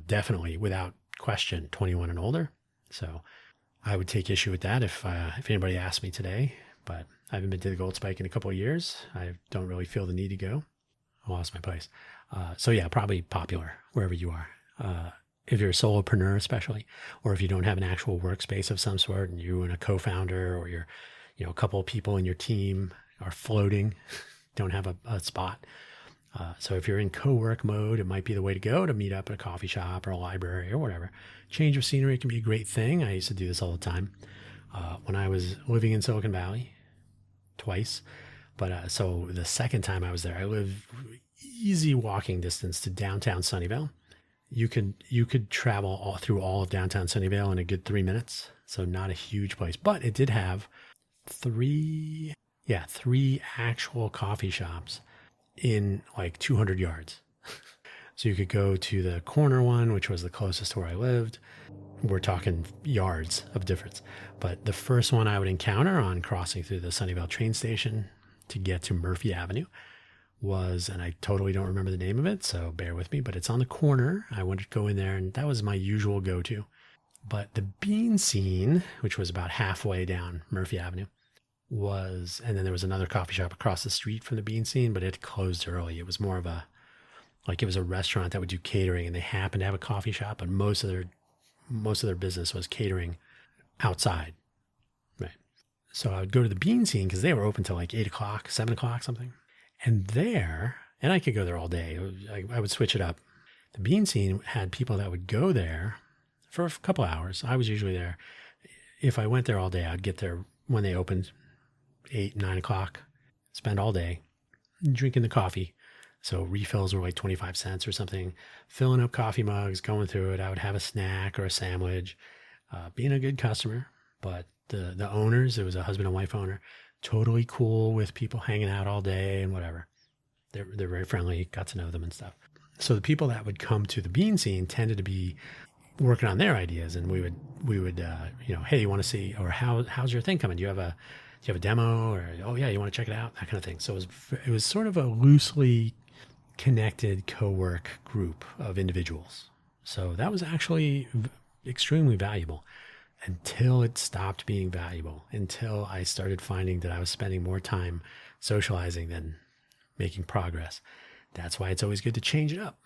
definitely without question, 21 and older. So I would take issue with that if anybody asked me today. But I haven't been to the Gold Spike in a couple of years. I don't really feel the need to go. I lost my place. So yeah, probably popular wherever you are. If you're a solopreneur, especially, or if you don't have an actual workspace of some sort and you and a co-founder or a couple of people in your team are floating, don't have a spot. So if you're in co-work mode, it might be the way to go to meet up at a coffee shop or a library or whatever. Change of scenery can be a great thing. I used to do this all the time. When I was living in Silicon Valley, twice. But so the second time I was there, I lived easy walking distance to downtown Sunnyvale. You could travel through all of downtown Sunnyvale in a good 3 minutes. So not a huge place, but it did have three actual coffee shops in like 200 yards. So you could go to the corner one, which was the closest to where I lived. We're talking yards of difference. But the first one I would encounter on crossing through the Sunnyvale train station to get to Murphy Avenue was, and I totally don't remember the name of it, so bear with me, but it's on the corner. I wanted to go in there, and that was my usual go-to. But the Bean Scene, which was about halfway down Murphy Avenue, and then there was another coffee shop across the street from the Bean Scene, but it closed early. It was more of it was a restaurant that would do catering, and they happened to have a coffee shop, but most of their business was catering outside. Right. So I would go to the Bean Scene because they were open till like 8 o'clock, 7 o'clock, something. And I could go there all day. I would switch it up. The Bean Scene had people that would go there for a couple hours. I was usually there. If I went there all day, I'd get there when they opened, 8, 9 o'clock, spend all day drinking the coffee. So refills were like 25 cents or something, filling up coffee mugs, going through it. I would have a snack or a sandwich, being a good customer. But the owners, it was a husband and wife owner, totally cool with people hanging out all day and whatever. They're very friendly, got to know them and stuff. So the people that would come to the Bean Scene tended to be working on their ideas, and we would hey, you want to see, or how's your thing coming? Do you have a demo, or oh yeah, you want to check it out, that kind of thing. So it was sort of a loosely connected co-work group of individuals. So that was actually extremely valuable until it stopped being valuable, until I started finding that I was spending more time socializing than making progress. That's why it's always good to change it up.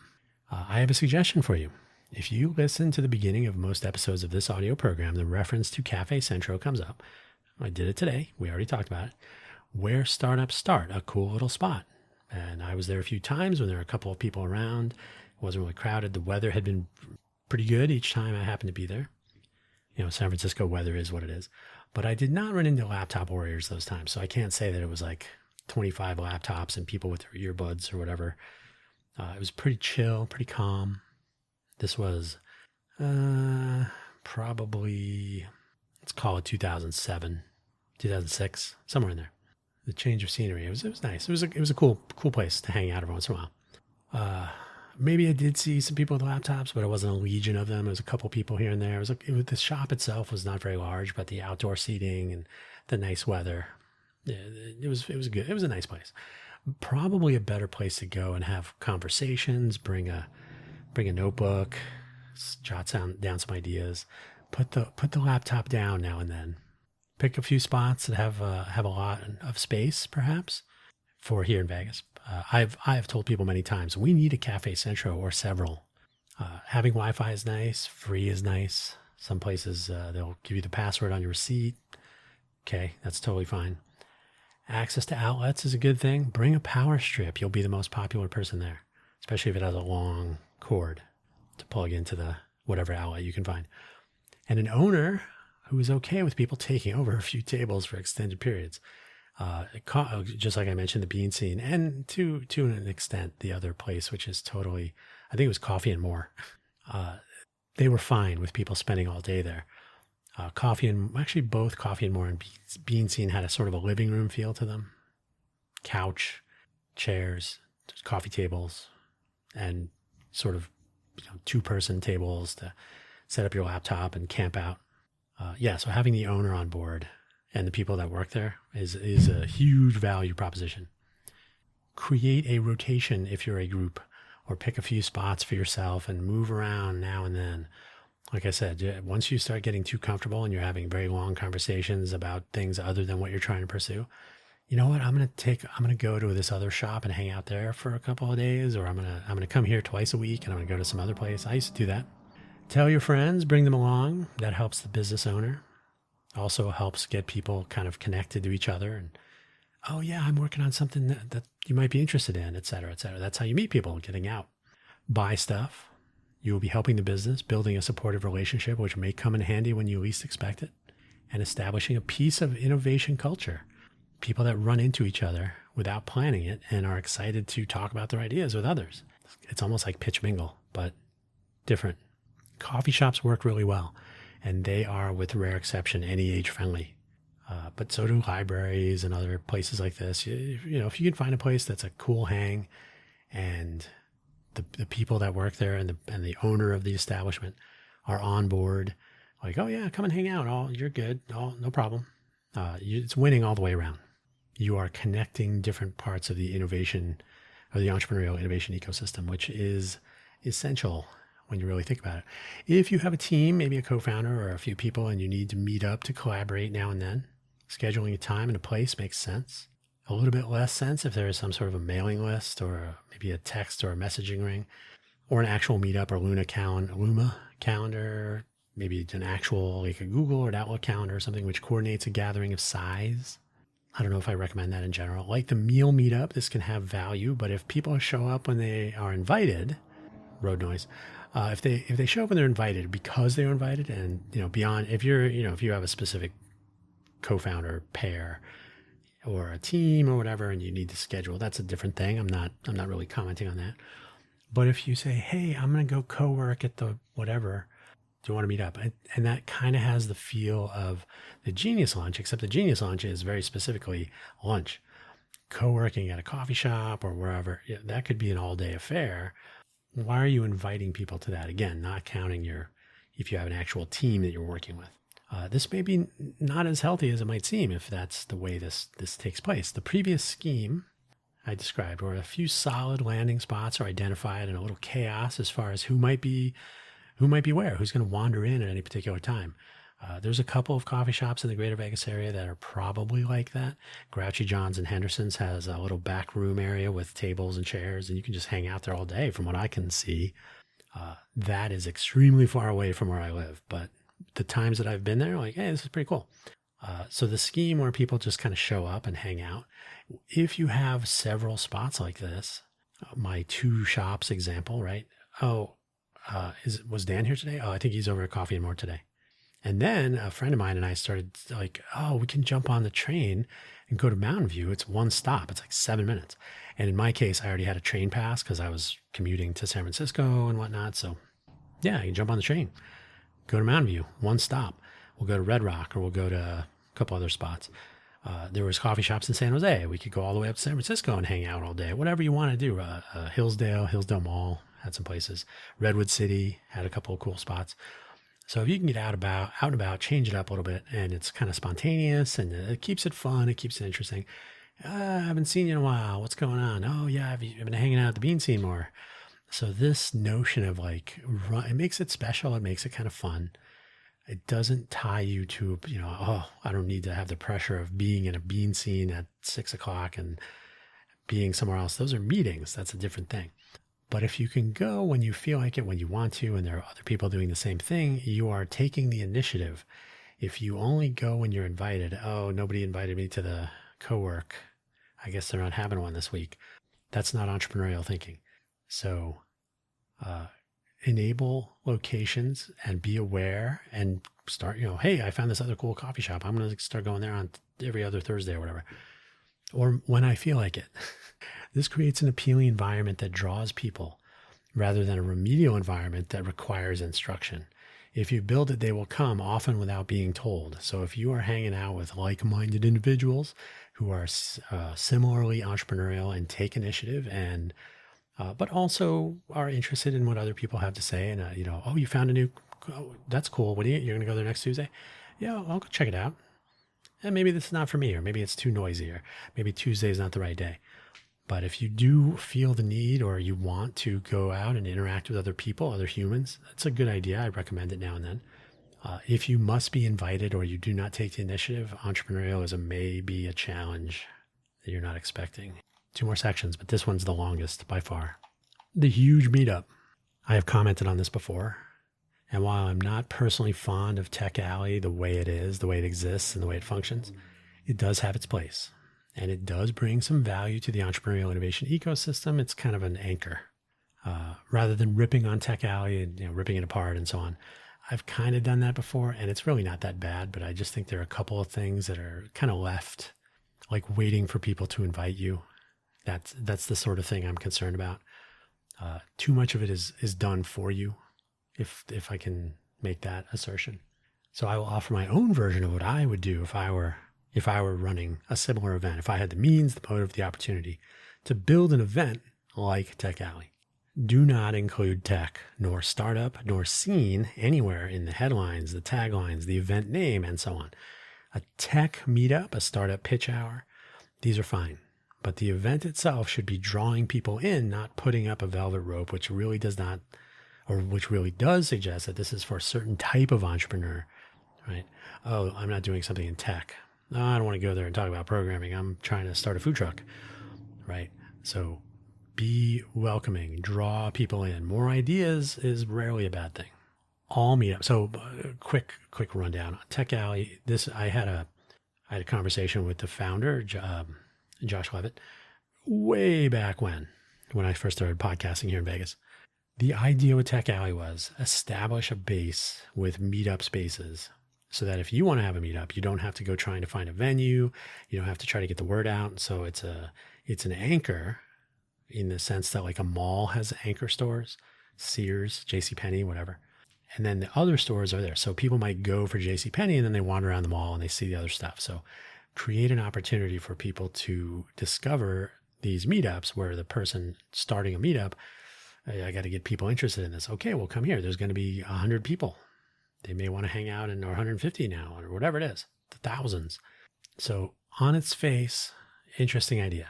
I have a suggestion for you. If you listen to the beginning of most episodes of this audio program, the reference to Cafe Centro comes up. I did it today. We already talked about it. where startups start, a cool little spot. And I was there a few times when there were a couple of people around. It wasn't really crowded. The weather had been pretty good each time I happened to be there. San Francisco weather is what it is. But I did not run into laptop warriors those times. So I can't say that it was like 25 laptops and people with their earbuds or whatever. It was pretty chill, pretty calm. This was probably, let's call it 2007, 2006, somewhere in there. The change of scenery. It was nice. It was a cool place to hang out every once in a while. Maybe I did see some people with laptops, but it wasn't a legion of them. It was a couple people here and there. The shop itself was not very large, but the outdoor seating and the nice weather, it was good. It was a nice place. Probably a better place to go and have conversations. Bring a notebook, jot down some ideas. Put the laptop down now and then. Pick a few spots that have a lot of space, perhaps, for here in Vegas. I've told people many times, we need a Cafe Centro or several. Having Wi-Fi is nice. Free is nice. Some places, they'll give you the password on your receipt. Okay, that's totally fine. Access to outlets is a good thing. Bring a power strip. You'll be the most popular person there, especially if it has a long cord to plug into the whatever outlet you can find. And an owner who is okay with people taking over a few tables for extended periods. Just like I mentioned, the bean scene, and to an extent, the other place, which is totally, I think it was Coffee and More. They were fine with people spending all day there. Both Coffee and More and Bean Scene had a sort of a living room feel to them. Couch, chairs, coffee tables, and sort of two-person tables to set up your laptop and camp out. So having the owner on board and the people that work there is a huge value proposition. Create a rotation if you're a group, or pick a few spots for yourself and move around now and then. Like I said, once you start getting too comfortable and you're having very long conversations about things other than what you're trying to pursue, you know what? I'm going to go to this other shop and hang out there for a couple of days, or I'm going to come here twice a week and I'm going to go to some other place. I used to do that. Tell your friends, bring them along. That helps the business owner. Also helps get people kind of connected to each other. And, oh yeah, I'm working on something that you might be interested in, et cetera, et cetera. That's how you meet people, getting out. Buy stuff. You will be helping the business, building a supportive relationship, which may come in handy when you least expect it, and establishing a piece of innovation culture. People that run into each other without planning it and are excited to talk about their ideas with others. It's almost like pitch mingle, but different. Coffee shops work really well, and they are, with rare exception, any age friendly. But so do libraries and other places like this. If you can find a place that's a cool hang, and the people that work there and the owner of the establishment are on board, like, oh yeah, come and hang out. Oh, you're good. Oh, no problem. It's winning all the way around. You are connecting different parts of the innovation, or the entrepreneurial innovation ecosystem, which is essential when you really think about it. If you have a team, maybe a co-founder or a few people, and you need to meet up to collaborate now and then, scheduling a time and a place makes sense. A little bit less sense if there is some sort of a mailing list, or maybe a text or a messaging ring, or an actual meetup or Luma calendar, maybe an actual, like a Google or an Outlook calendar or something which coordinates a gathering of size. I don't know if I recommend that in general. Like the meal meetup, this can have value, but if people show up when they are invited, road noise, if they show up when they're invited because they're invited, and beyond, if you have a specific co-founder pair or a team or whatever, and you need to schedule, that's a different thing. I'm not really commenting on that. But if you say, hey, I'm going to go co-work at the whatever, do you want to meet up? And that kind of has the feel of the Genius Lunch, except the Genius Lunch is very specifically lunch. Co-working at a coffee shop or wherever, that could be an all-day affair. Why are you inviting people to that? Again, not counting if you have an actual team that you're working with. This may be not as healthy as it might seem if that's the way this takes place. The previous scheme I described, where a few solid landing spots are identified and a little chaos as far as who might be where, who's going to wander in at any particular time. There's a couple of coffee shops in the greater Vegas area that are probably like that. Grouchy John's and Henderson's has a little back room area with tables and chairs, and you can just hang out there all day from what I can see. That is extremely far away from where I live, but the times that I've been there, like, hey, this is pretty cool. So the scheme where people just kind of show up and hang out, if you have several spots like this, my 2 shops example, right? Oh, was Dan here today? Oh, I think he's over at Coffee and More today. And then a friend of mine and I started like, oh, we can jump on the train and go to Mountain View. It's one stop. It's like 7 minutes. And in my case, I already had a train pass because I was commuting to San Francisco and whatnot. So yeah, you can jump on the train, go to Mountain View, one stop. We'll go to Red Rock or we'll go to a couple other spots. There was coffee shops in San Jose. We could go all the way up to San Francisco and hang out all day, whatever you want to do. Hillsdale Mall had some places. Redwood City had a couple of cool spots. So if you can get out and about, change it up a little bit, and it's kind of spontaneous, and it keeps it fun, it keeps it interesting. I haven't seen you in a while. What's going on? Oh yeah, I've been hanging out at the Bean Scene more. So this notion of like, it makes it special. It makes it kind of fun. It doesn't tie you to, oh, I don't need to have the pressure of being in a Bean Scene at 6 o'clock and being somewhere else. Those are meetings. That's a different thing. But if you can go when you feel like it, when you want to, and there are other people doing the same thing, you are taking the initiative. If you only go when you're invited, oh, nobody invited me to the co-work, I guess they're not having one this week. That's not entrepreneurial thinking. So enable locations and be aware and start, hey, I found this other cool coffee shop. I'm going to start going there on every other Thursday or whatever. Or when I feel like it. This creates an appealing environment that draws people rather than a remedial environment that requires instruction. If you build it, they will come, often without being told. So if you are hanging out with like-minded individuals who are similarly entrepreneurial and take initiative and but also are interested in what other people have to say, and oh, you found a new, that's cool. What are you're going to go there next Tuesday? Yeah, I'll go check it out. And maybe this is not for me, or maybe it's too noisy, or maybe Tuesday is not the right day. But if you do feel the need or you want to go out and interact with other people, other humans, that's a good idea. I recommend it now and then. If you must be invited or you do not take the initiative, entrepreneurialism may be a challenge that you're not expecting. 2 more sections, but this one's the longest by far. The huge meetup. I have commented on this before. And while I'm not personally fond of Tech Alley, the way it is, the way it exists, and the way it functions, it does have its place. And it does bring some value to the entrepreneurial innovation ecosystem. It's kind of an anchor. Rather than ripping on Tech Alley and ripping it apart and so on. I've kind of done that before, and it's really not that bad, but I just think there are a couple of things that are kind of left, like waiting for people to invite you. That's the sort of thing I'm concerned about. Too much of it is done for you, if I can make that assertion. So I will offer my own version of what I would do if I were running a similar event, if I had the means, the motive, the opportunity to build an event like Tech Alley. Do not include tech, nor startup, nor scene anywhere in the headlines, the taglines, the event name, and so on. A tech meetup, a startup pitch hour, these are fine. But the event itself should be drawing people in, not putting up a velvet rope, which really does suggest that this is for a certain type of entrepreneur, right? Oh, I'm not doing something in tech. No, I don't want to go there and talk about programming. I'm trying to start a food truck, right? So be welcoming, draw people in. More ideas is rarely a bad thing. All meetups. So quick rundown. Tech Alley. I had a conversation with the founder, Josh Levitt, way back when I first started podcasting here in Vegas. The idea with Tech Alley was establish a base with meetup spaces so that if you want to have a meetup, you don't have to go trying to find a venue. You don't have to try to get the word out. So it's an anchor in the sense that like a mall has anchor stores, Sears, JCPenney, whatever. And then the other stores are there. So people might go for JCPenney and then they wander around the mall and they see the other stuff. So create an opportunity for people to discover these meetups where the person starting a meetup, I got to get people interested in this. Okay, well, come here. There's going to be 100 people. They may want to hang out or 150 now or whatever it is, the thousands. So on its face, interesting idea.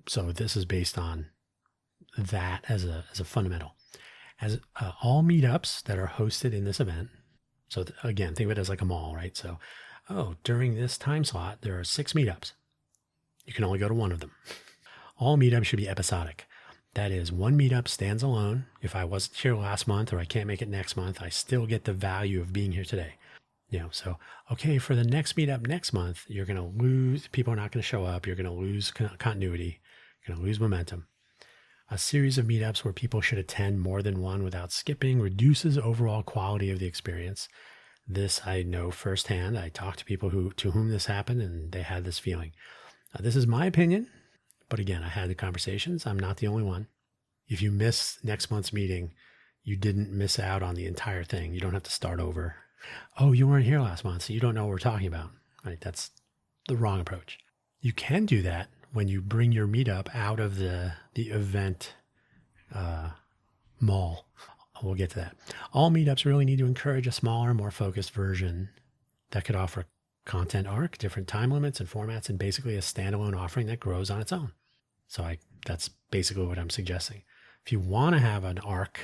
So this is based on that as a fundamental. As all meetups that are hosted in this event. So again, think of it as like a mall, right? So, during this time slot, there are 6 meetups. You can only go to one of them. All meetups should be episodic. That is, one meetup stands alone. If I wasn't here last month or I can't make it next month, I still get the value of being here today. So, okay, for the next meetup next month, you're going to lose, people are not going to show up. You're going to lose continuity. You're going to lose momentum. A series of meetups where people should attend more than one without skipping reduces overall quality of the experience. This I know firsthand. I talked to people to whom this happened, and they had this feeling. This is my opinion, but again, I had the conversations. I'm not the only one. If you miss next month's meeting, you didn't miss out on the entire thing. You don't have to start over. Oh, you weren't here last month, so you don't know what we're talking about. Right? That's the wrong approach. You can do that when you bring your meetup out of the event mall. We'll get to that. All meetups really need to encourage a smaller, more focused version that could offer content arc, different time limits and formats, and basically a standalone offering that grows on its own. So that's basically what I'm suggesting. If you want to have an arc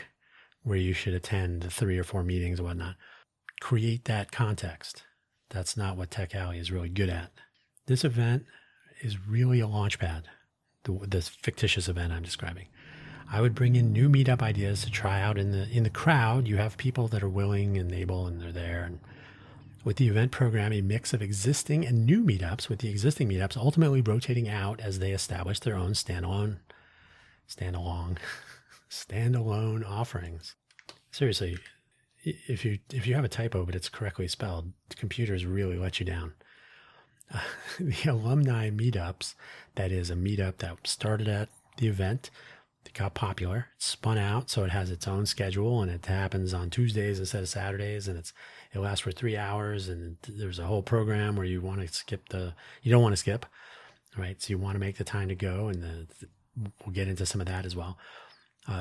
where you should attend 3 or 4 meetings and whatnot, create that context. That's not what Tech Alley is really good at. This event is really a launch pad, this fictitious event I'm describing. I would bring in new meetup ideas to try out in the crowd. You have people that are willing and able, and they're there. And with the event program, a mix of existing and new meetups, with the existing meetups ultimately rotating out as they establish their own standalone offerings. Seriously, if you have a typo but it's correctly spelled, computers really let you down. The alumni meetups, that is a meetup that started at the event. It got popular, it spun out, so it has its own schedule, and it happens on Tuesdays instead of Saturdays, and it lasts for 3 hours, and there's a whole program where you want to you don't want to skip, right? So you want to make the time to go, and we'll get into some of that as well.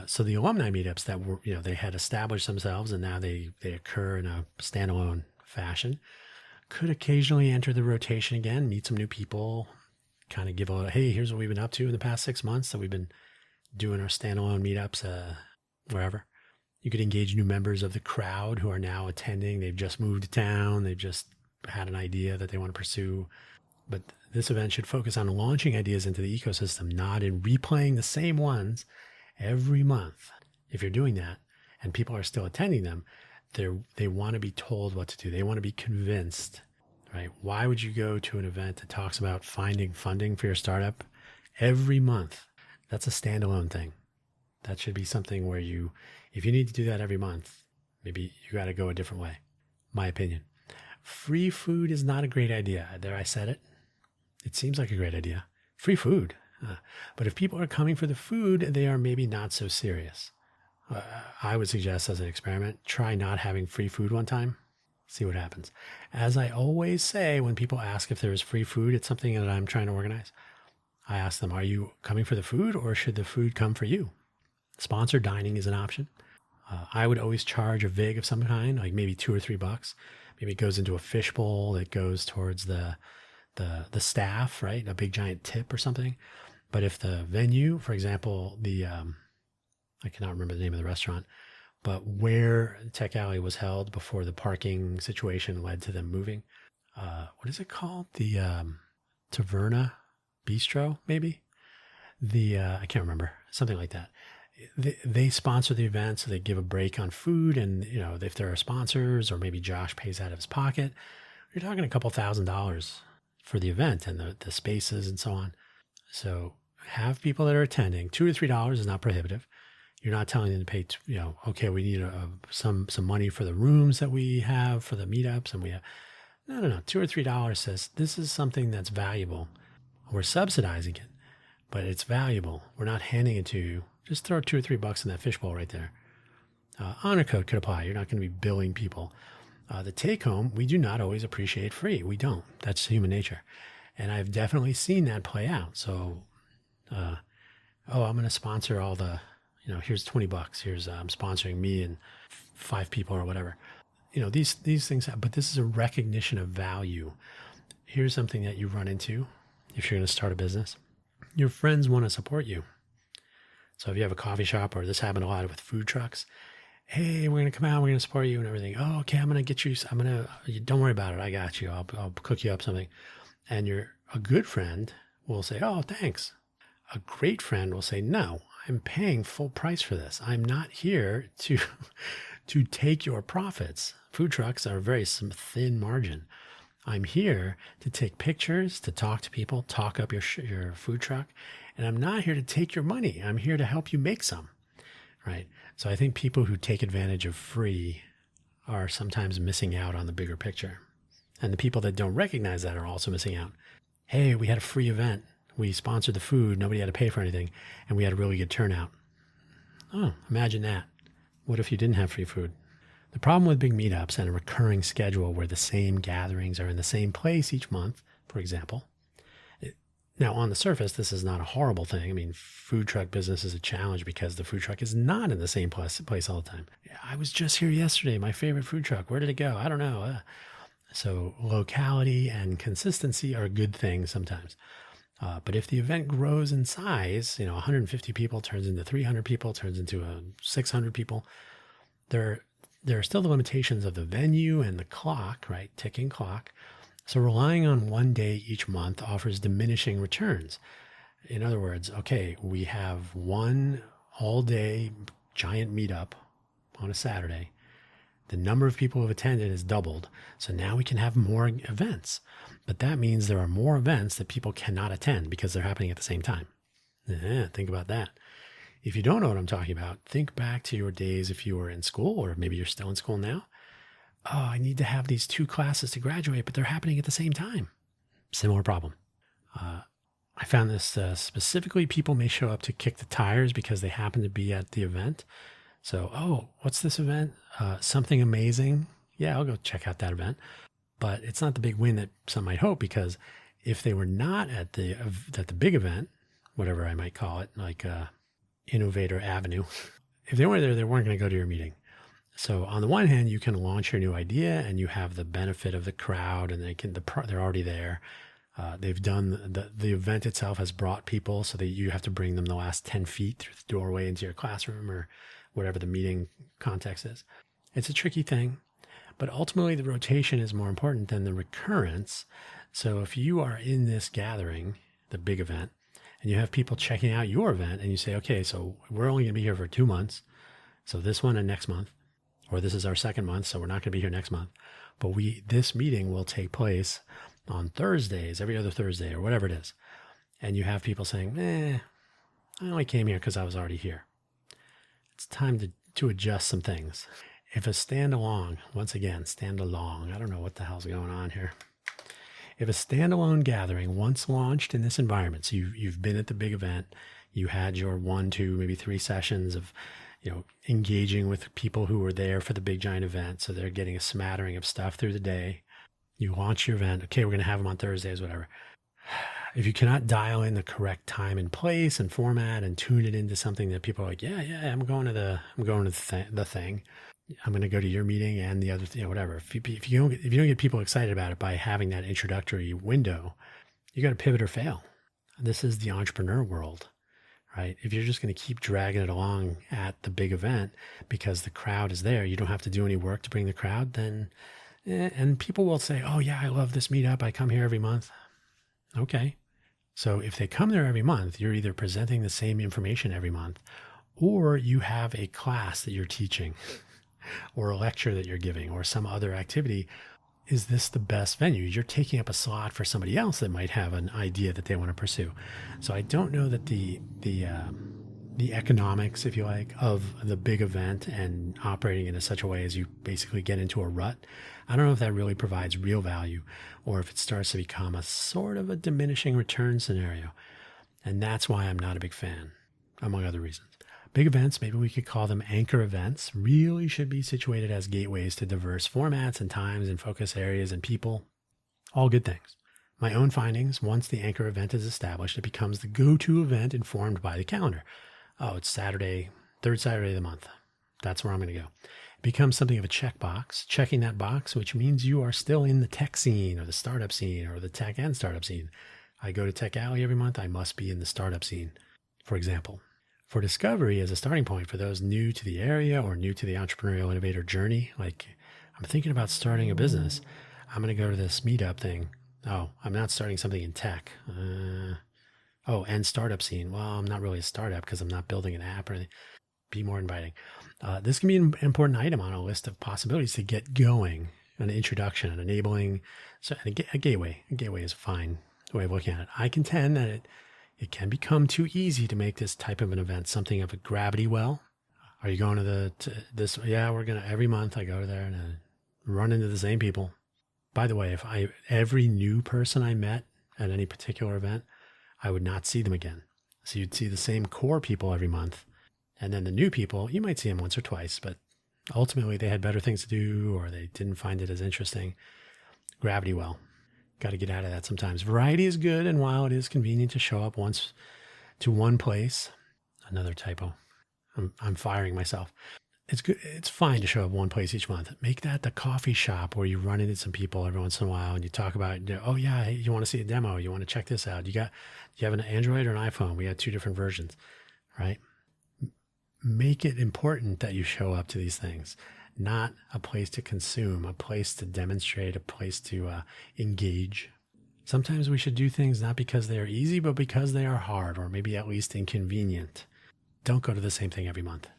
So the alumni meetups that were, they had established themselves, and now they occur in a standalone fashion, could occasionally enter the rotation again, meet some new people, kind of give hey, here's what we've been up to in the past 6 months that we've been doing our standalone meetups, wherever. You could engage new members of the crowd who are now attending. They've just moved to town. They've just had an idea that they want to pursue. But this event should focus on launching ideas into the ecosystem, not in replaying the same ones every month. If you're doing that and people are still attending them, they want to be told what to do. They want to be convinced, right? Why would you go to an event that talks about finding funding for your startup every month? That's a standalone thing. That should be something where if you need to do that every month, maybe you got to go a different way. My opinion. Free food is not a great idea. There, I said it. It seems like a great idea. Free food. But if people are coming for the food, they are maybe not so serious. I would suggest as an experiment, try not having free food one time. See what happens. As I always say, when people ask if there is free food, it's something that I'm trying to organize. I ask them, are you coming for the food, or should the food come for you? Sponsored dining is an option. I would always charge a vig of some kind, like maybe $2 or $3. Maybe it goes into a fishbowl that goes towards the staff, right? A big giant tip or something. But if the venue, for example, I cannot remember the name of the restaurant, but where Tech Alley was held before the parking situation led to them moving, what is it called? The Taverna Bistro, maybe? I can't remember, something like that. They sponsor the event, so they give a break on food, and if there are sponsors, or maybe Josh pays out of his pocket, you're talking a couple $1,000s for the event and the spaces and so on. So have people that are attending. $2 to $3 is not prohibitive. You're not telling them to pay, okay, we need some money for the rooms that we have for the meetups, and we have no. $2 or $3 says this is something that's valuable. We're subsidizing it, but it's valuable. We're not handing it to you. Just throw $2 or $3 in that fishbowl right there. Honor code could apply. You're not going to be billing people. The take home, we do not always appreciate free. We don't. That's human nature. And I've definitely seen that play out. So, I'm going to sponsor all the, here's $20. Here's, I'm sponsoring me and 5 people or whatever. These things, but this is a recognition of value. Here's something that you run into if you're going to start a business. Your friends want to support you. So if you have a coffee shop, or this happened a lot with food trucks, hey, we're going to come out, we're going to support you and everything. Oh, okay, I'm going to get you, don't worry about it. I got you. I'll cook you up something. And a good friend will say, oh, thanks. A great friend will say, no, I'm paying full price for this. I'm not here to to take your profits. Food trucks are a very thin margin. I'm here to take pictures, to talk to people, talk up your food truck, and I'm not here to take your money. I'm here to help you make some, right? So I think people who take advantage of free are sometimes missing out on the bigger picture. And the people that don't recognize that are also missing out. Hey, we had a free event. We sponsored the food. Nobody had to pay for anything. And we had a really good turnout. Oh, imagine that. What if you didn't have free food? The problem with big meetups and a recurring schedule where the same gatherings are in the same place each month, for example. Now, on the surface, this is not a horrible thing. I mean, food truck business is a challenge because the food truck is not in the same place all the time. I was just here yesterday, my favorite food truck. Where did it go? I don't know. So locality and consistency are good things sometimes. But if the event grows in size, 150 people turns into 300 people, turns into 600 people, there are still the limitations of the venue and the clock, right? Ticking clock. So relying on one day each month offers diminishing returns. In other words, okay, we have one all-day giant meetup on a Saturday. The number of people who have attended has doubled. So now we can have more events. But that means there are more events that people cannot attend because they're happening at the same time. Think about that. If you don't know what I'm talking about, think back to your days if you were in school, or maybe you're still in school now. Oh, I need to have these 2 classes to graduate, but they're happening at the same time. Similar problem. I found this specifically, people may show up to kick the tires because they happen to be at the event. So, what's this event? Something amazing. Yeah, I'll go check out that event. But it's not the big win that some might hope, because if they were not at the big event, whatever I might call it, like Innovator Avenue, if they weren't there, they weren't going to go to your meeting. So on the one hand, you can launch your new idea and you have the benefit of the crowd, and they're already there. They've done the event itself has brought people, so that you have to bring them the last 10 feet through the doorway into your classroom or whatever the meeting context is. It's a tricky thing, but ultimately the rotation is more important than the recurrence. So if you are in this gathering, the big event, and you have people checking out your event, and you say, okay, so we're only going to be here for 2 months. So this one and next month, or this is our second month, so we're not going to be here next month. But this meeting will take place on Thursdays, every other Thursday, or whatever it is. And you have people saying, I only came here because I was already here. It's time to adjust some things. If a standalone, I don't know what the hell's going on here. If a standalone gathering once launched in this environment, so you've been at the big event, you had your 1, 2, maybe 3 sessions of, engaging with people who were there for the big giant event. So they're getting a smattering of stuff through the day. You launch your event. Okay, we're going to have them on Thursdays, whatever. If you cannot dial in the correct time and place and format and tune it into something that people are like, yeah, I'm going to the thing. I'm going to go to your meeting and the other thing, whatever. If you don't get people excited about it by having that introductory window, you got to pivot or fail. This is the entrepreneur world, right? If you're just going to keep dragging it along at the big event because the crowd is there, you don't have to do any work to bring the crowd, then, and people will say, oh yeah, I love this meetup. I come here every month. Okay. So if they come there every month, you're either presenting the same information every month, or you have a class that you're teaching or a lecture that you're giving or some other activity. Is this the best venue? You're taking up a slot for somebody else that might have an idea that they want to pursue. So I don't know that the economics, if you like, of the big event and operating in such a way as you basically get into a rut, I don't know if that really provides real value, or if it starts to become a sort of a diminishing return scenario. And that's why I'm not a big fan, among other reasons. Big events, maybe we could call them anchor events, really should be situated as gateways to diverse formats and times and focus areas and people. All good things. My own findings, once the anchor event is established, it becomes the go-to event informed by the calendar. Oh, it's Saturday, third Saturday of the month. That's where I'm going to go. It becomes something of a checkbox, checking that box, which means you are still in the tech scene or the startup scene or the tech and startup scene. I go to Tech Alley every month. I must be in the startup scene, for example. For discovery as a starting point for those new to the area or new to the entrepreneurial innovator journey, like I'm thinking about starting a business, I'm going to go to this meetup thing. Oh, I'm not starting something in tech. And startup scene. Well, I'm not really a startup because I'm not building an app or anything. be more inviting. This can be an important item on a list of possibilities to get going, an introduction, an enabling, so a gateway. A gateway is a fine way of looking at it. I contend that it can become too easy to make this type of an event something of a gravity well. Are you going to this? Yeah, we're going to, every month I go there and run into the same people. By the way, every new person I met at any particular event, I would not see them again. So you'd see the same core people every month. And then the new people, you might see them once or twice, but ultimately they had better things to do or they didn't find it as interesting. Gravity well. Got to get out of that sometimes. Variety is good, and while it is convenient to show up once to one place, another typo. I'm firing myself. It's good. It's fine to show up one place each month. Make that the coffee shop where you run into some people every once in a while and you talk about, oh yeah, hey, you want to see a demo? You want to check this out? You have an Android or an iPhone? We got 2 different versions, right? Make it important that you show up to these things, not a place to consume, a place to demonstrate, a place to engage. Sometimes we should do things not because they are easy, but because they are hard or maybe at least inconvenient. Don't go to the same thing every month.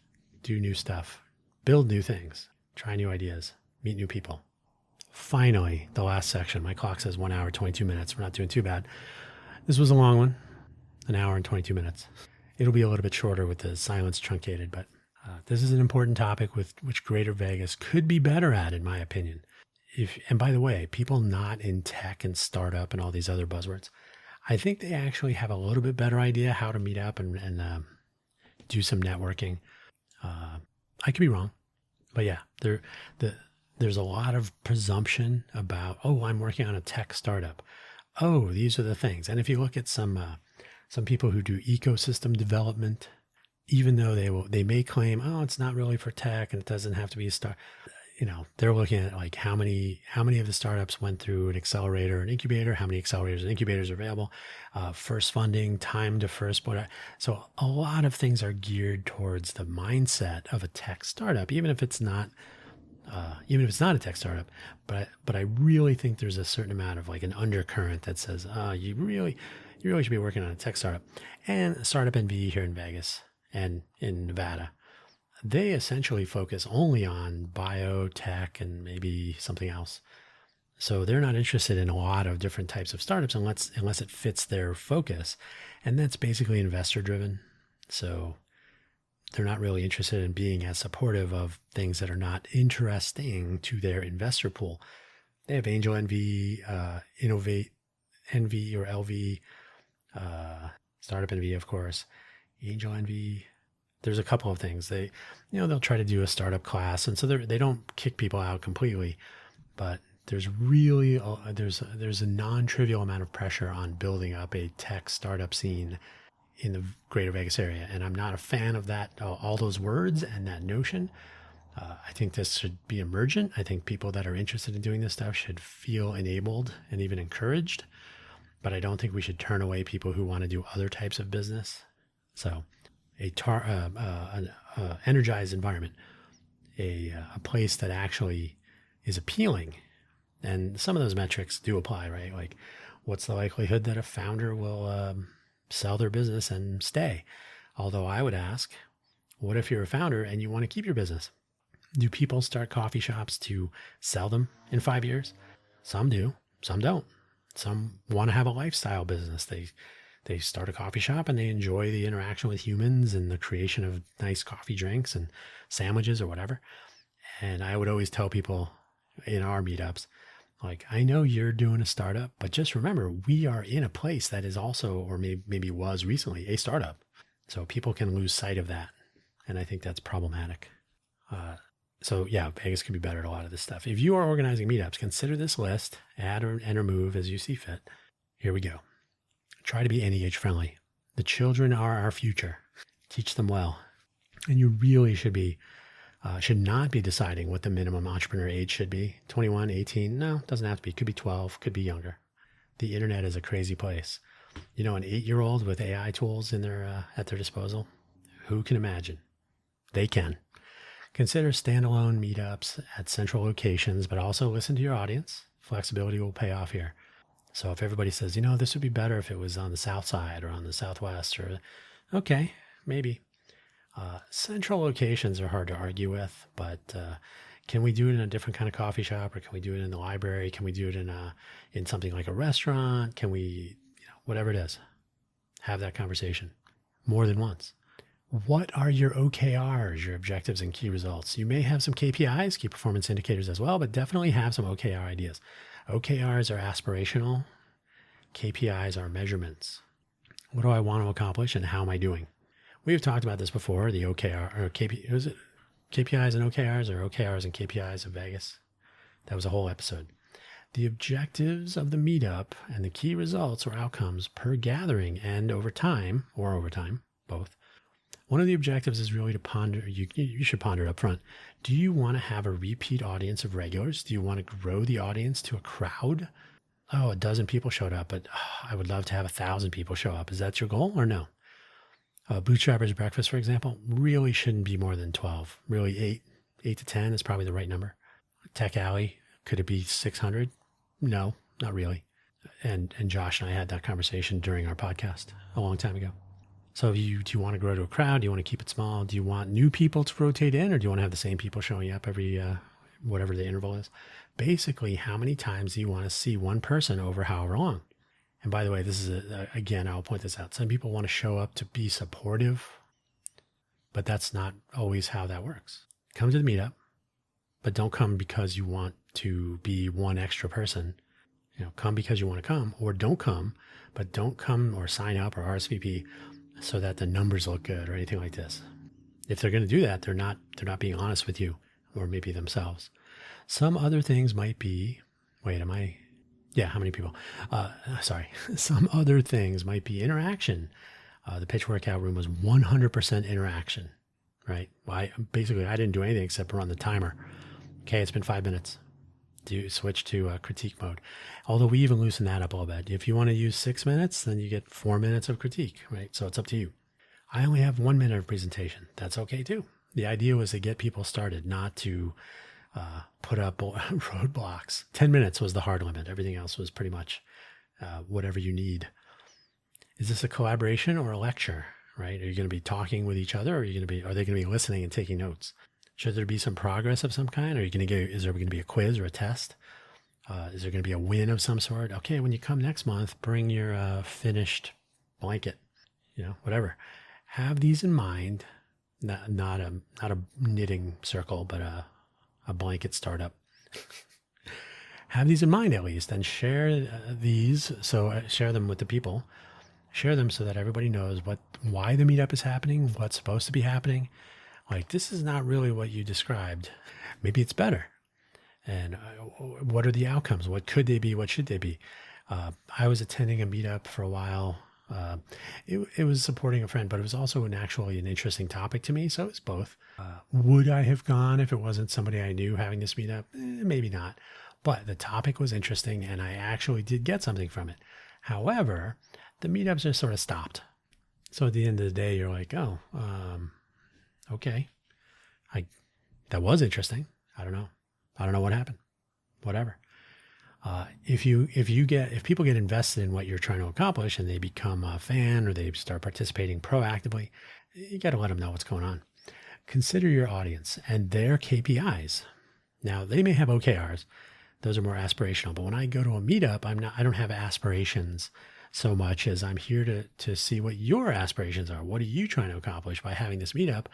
Do new stuff, build new things, try new ideas, meet new people. Finally, the last section. My clock says 1 hour, 22 minutes. We're not doing too bad. This was a long one, 1 hour and 22 minutes. It'll be a little bit shorter with the silence truncated, but this is an important topic with which Greater Vegas could be better at, in my opinion. And by the way, people not in tech and startup and all these other buzzwords, I think they actually have a little bit better idea how to meet up and do some networking. I could be wrong, but yeah, there's a lot of presumption about, oh, I'm working on a tech startup. Oh, these are the things. And if you look at some people who do ecosystem development, even though they may claim, oh, it's not really for tech and it doesn't have to be a start. They're looking at like how many of the startups went through an accelerator, an incubator, how many accelerators and incubators are available, first funding, time to first. So a lot of things are geared towards the mindset of a tech startup, even if it's not a tech startup. But I really think there's a certain amount of like an undercurrent that says, you really should be working on a tech startup. And Startup NV here in Vegas and in Nevada, they essentially focus only on biotech and maybe something else. So they're not interested in a lot of different types of startups unless it fits their focus. And that's basically investor driven. So they're not really interested in being as supportive of things that are not interesting to their investor pool. They have Angel NV, Innovate NV or LV, Startup NV, of course, Angel NV. There's a couple of things. They'll try to do a startup class, and so they don't kick people out completely, but there's really there's a non-trivial amount of pressure on building up a tech startup scene in the Greater Vegas area, and I'm not a fan of that. All those words and that notion. I think this should be emergent. I think people that are interested in doing this stuff should feel enabled and even encouraged, but I don't think we should turn away people who want to do other types of business. So an energized environment, a place that actually is appealing. And some of those metrics do apply, right? Like what's the likelihood that a founder will sell their business and stay? Although I would ask, what if you're a founder and you want to keep your business? Do people start coffee shops to sell them in 5 years? Some do, some don't. Some want to have a lifestyle business. They start a coffee shop and they enjoy the interaction with humans and the creation of nice coffee drinks and sandwiches or whatever. And I would always tell people in our meetups, like, I know you're doing a startup, but just remember, we are in a place that is also, or maybe was recently, a startup. So people can lose sight of that. And I think that's problematic. So yeah, Vegas could be better at a lot of this stuff. If you are organizing meetups, consider this list, add and remove as you see fit. Here we go. Try to be any age friendly. The children are our future. Teach them well. And you really should not be deciding what the minimum entrepreneur age should be. 21, 18, no, it doesn't have to be. It could be 12, could be younger. The internet is a crazy place. An 8-year-old with AI tools at their disposal, who can imagine? They can. Consider standalone meetups at central locations, but also listen to your audience. Flexibility will pay off here. So if everybody says, this would be better if it was on the south side or on the southwest, okay, maybe. Central locations are hard to argue with, but can we do it in a different kind of coffee shop, or can we do it in the library? Can we do it in something like a restaurant? Can we, whatever it is, have that conversation more than once. What are your OKRs, your objectives and key results? You may have some KPIs, key performance indicators as well, but definitely have some OKR ideas. OKRs are aspirational. KPIs are measurements. What do I want to accomplish and how am I doing? We've talked about this before, the OKR or was it KPIs and OKRs, or OKRs and KPIs of Vegas? That was a whole episode. The objectives of the meetup and the key results or outcomes per gathering and over time, both. One of the objectives is really to ponder, you should ponder up front. Do you want to have a repeat audience of regulars? Do you want to grow the audience to a crowd? Oh, 12 people showed up, but I would love to have 1,000 people show up. Is that your goal or no? Bootstrappers Breakfast, for example, really shouldn't be more than 12. Really 8 to 10 is probably the right number. Tech Alley, could it be 600? No, not really. And Josh and I had that conversation during our podcast a long time ago. So do you want to grow to a crowd? Do you want to keep it small? Do you want new people to rotate in, or do you want to have the same people showing up every, whatever the interval is? Basically, how many times do you want to see one person over however long? And by the way, this is, again, I'll point this out. Some people want to show up to be supportive, but that's not always how that works. Come to the meetup, but don't come because you want to be one extra person. Come because you want to come, or don't come, but don't come or sign up or RSVP so that the numbers look good or anything like this. If they're going to do that, they're not being honest with you, or maybe themselves. Some other things might be, how many people? Some other things might be interaction. The pitch workout room was 100% interaction, right? I didn't do anything except run the timer. Okay, it's been 5 minutes. Do you switch to critique mode? Although we even loosen that up a little bit. If you want to use 6 minutes, then you get 4 minutes of critique, right? So it's up to you. I only have 1 minute of presentation. That's okay too. The idea was to get people started, not to put up roadblocks. 10 minutes was the hard limit. Everything else was pretty much whatever you need. Is this a collaboration or a lecture, right? Are you going to be talking with each other, or are they going to be listening and taking notes? Should there be some progress of some kind? Is there going to be a quiz or a test? Is there going to be a win of some sort? Okay, when you come next month, bring your finished blanket, whatever. Have these in mind, not a knitting circle, but a blanket startup. Have these in mind at least, and share these. So share them with the people. Share them so that everybody knows why the meetup is happening, what's supposed to be happening. Like, this is not really what you described. Maybe it's better. And what are the outcomes? What could they be? What should they be? I was attending a meetup for a while. It was supporting a friend, but it was also actually an interesting topic to me. So it was both. Would I have gone if it wasn't somebody I knew having this meetup? Maybe not. But the topic was interesting, and I actually did get something from it. However, the meetups just sort of stopped. So at the end of the day, you're like, oh, okay. That was interesting. I don't know what happened. Whatever. If people get invested in what you're trying to accomplish and they become a fan, or they start participating proactively, you got to let them know what's going on. Consider your audience and their KPIs. Now, they may have OKRs. Those are more aspirational. But when I go to a meetup, I don't have aspirations so much as I'm here to see what your aspirations are. What are you trying to accomplish by having this meetup?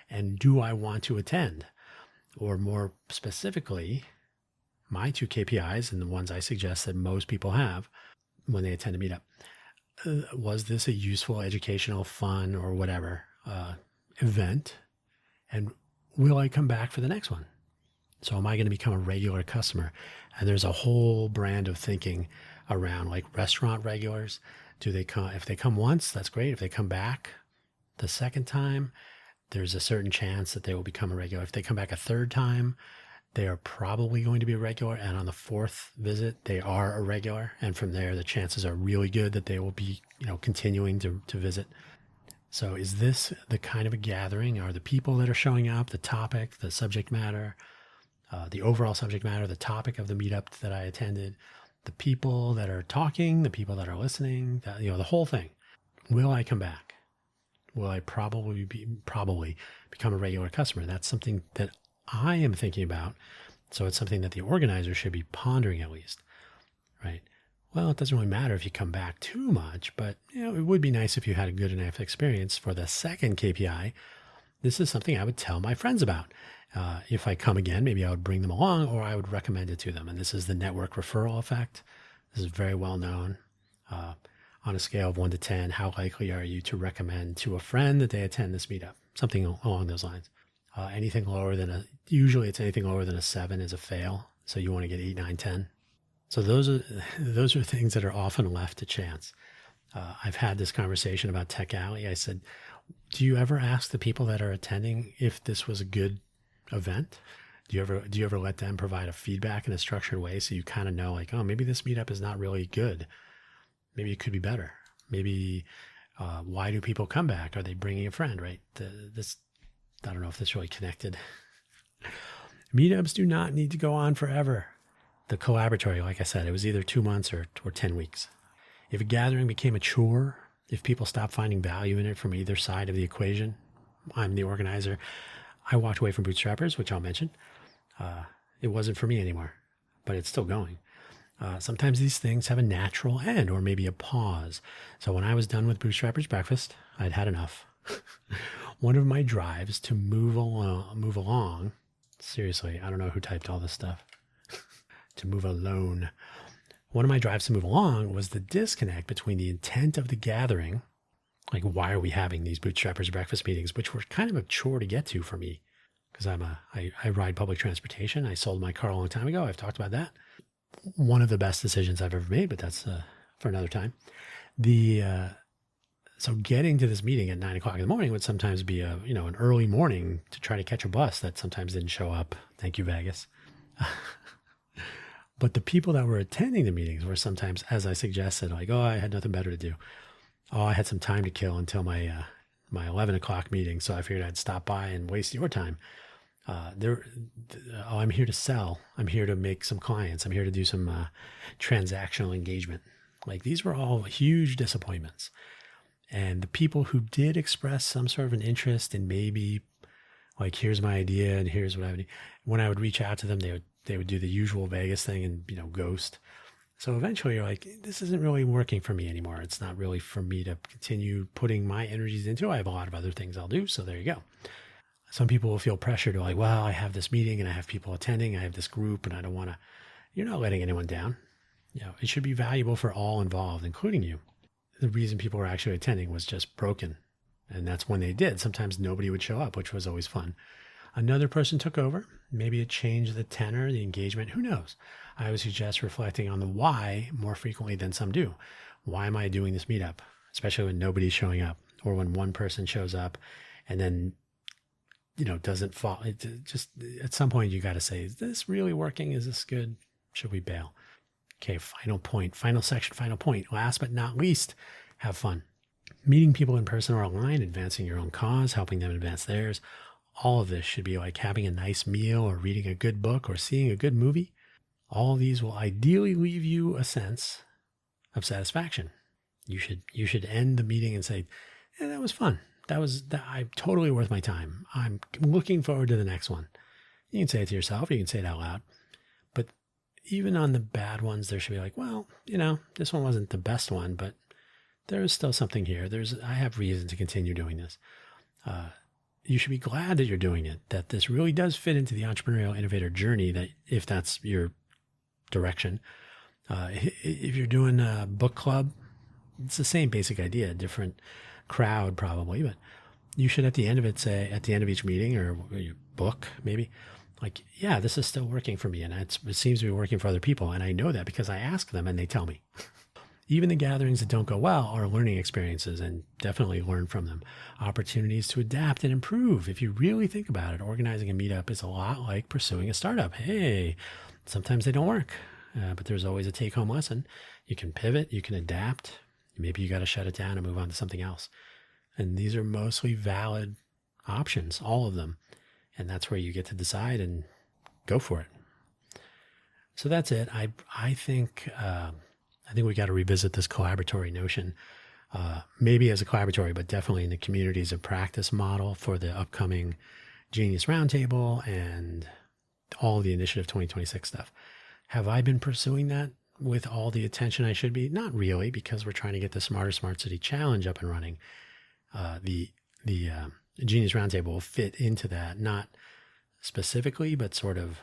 And do I want to attend? Or more specifically, my 2 KPIs, and the ones I suggest that most people have when they attend a meetup. Was this a useful, educational, fun, or whatever event? And will I come back for the next one? So am I going to become a regular customer? And there's a whole brand of thinking around, like, restaurant regulars. Do they come? If they come once, that's great. If they come back the second time, there's a certain chance that they will become a regular. If they come back a third time, they are probably going to be a regular. And on the 4th visit, they are a regular. And from there, the chances are really good that they will be, continuing to visit. So is this the kind of a gathering? Are the people that are showing up, the topic, the subject matter, the overall subject matter, the topic of the meetup that I attended, the people that are talking, the people that are listening, the whole thing? Will I come back? will I probably become a regular customer? That's something that I am thinking about. So it's something that the organizer should be pondering at least, right? Well, it doesn't really matter if you come back too much, but it would be nice if you had a good enough experience for the second KPI. This is something I would tell my friends about. If I come again, maybe I would bring them along or I would recommend it to them. And this is the network referral effect. This is very well known. On a scale of 1 to 10, how likely are you to recommend to a friend that they attend this meetup? Something along those lines. Usually it's anything lower than a 7 is a fail. So you want to get 8, 9, 10. So those are things that are often left to chance. I've had this conversation about Tech Alley. I said, do you ever ask the people that are attending if this was a good event? Do you ever let them provide a feedback in a structured way so you kind of know like, oh, maybe this meetup is not really good. Maybe it could be better. Maybe why do people come back? Are they bringing a friend, right? I don't know if this really connected. Meetups do not need to go on forever. The collaboratory, like I said, it was either 2 months or 10 weeks. If a gathering became a chore, if people stopped finding value in it from either side of the equation, I'm the organizer. I walked away from Bootstrappers, which I'll mention. It wasn't for me anymore, but it's still going. Sometimes these things have a natural end or maybe a pause. So when I was done with Bootstrappers Breakfast, I'd had enough. One of my drives to move along, seriously, I don't know who typed all this stuff, to move alone. One of my drives to move along was the disconnect between the intent of the gathering, like why are we having these Bootstrappers Breakfast meetings, which were kind of a chore to get to for me because I ride public transportation. I sold my car a long time ago. I've talked about that. One of the best decisions I've ever made, but that's for another time. So getting to this meeting at 9 o'clock in the morning would sometimes be an early morning to try to catch a bus that sometimes didn't show up. Thank you, Vegas. But the people that were attending the meetings were sometimes, as I suggested, like, oh, I had nothing better to do. Oh, I had some time to kill until my 11 o'clock meeting. So I figured I'd stop by and waste your time. I'm here to sell. I'm here to make some clients. I'm here to do some transactional engagement. Like these were all huge disappointments. And the people who did express some sort of an interest in maybe like, here's my idea and here's what I would do. When I would reach out to them, they would do the usual Vegas thing and, ghost. So eventually you're like, this isn't really working for me anymore. It's not really for me to continue putting my energies into. I have a lot of other things I'll do. So there you go. Some people will feel pressure to like, well, I have this meeting and I have people attending. I have this group and I don't want to, you're not letting anyone down. It should be valuable for all involved, including you. The reason people were actually attending was just broken. And that's when they did. Sometimes nobody would show up, which was always fun. Another person took over. Maybe it changed the tenor, the engagement. Who knows? I would suggest reflecting on the why more frequently than some do. Why am I doing this meetup? Especially when nobody's showing up or when one person shows up and then, doesn't fall. Just at some point you got to say, is this really working? Is this good? Should we bail? Okay, final section, final point. Last but not least, have fun. Meeting people in person or online, advancing your own cause, helping them advance theirs. All of this should be like having a nice meal or reading a good book or seeing a good movie. All of these will ideally leave you a sense of satisfaction. You should end the meeting and say, yeah, that was fun. I'm totally worth my time. I'm looking forward to the next one. You can say it to yourself. You can say it out loud. But even on the bad ones, there should be like, well, this one wasn't the best one, but there is still something here. I have reason to continue doing this. You should be glad that you're doing it, that this really does fit into the entrepreneurial innovator journey, that if that's your direction. If you're doing a book club, it's the same basic idea, different crowd probably, but you should at the end of it say, at the end of each meeting or your book, maybe, like, yeah, this is still working for me. And it seems to be working for other people. And I know that because I ask them and they tell me. Even the gatherings that don't go well are learning experiences, and definitely learn from them. Opportunities to adapt and improve. If you really think about it, organizing a meetup is a lot like pursuing a startup. Hey, sometimes they don't work, but there's always a take-home lesson. You can pivot, you can adapt. Maybe you got to shut it down and move on to something else. And these are mostly valid options, all of them. And that's where you get to decide and go for it. So that's it. I think we got to revisit this collaboratory notion. maybe as a collaboratory, but definitely in the communities of practice model for the upcoming Genius Roundtable and all the Initiative 2026 stuff. Have I been pursuing that with all the attention I should be? Not really, because we're trying to get the Smarter Smart City Challenge up and running. The Genius Roundtable will fit into that, not specifically, but sort of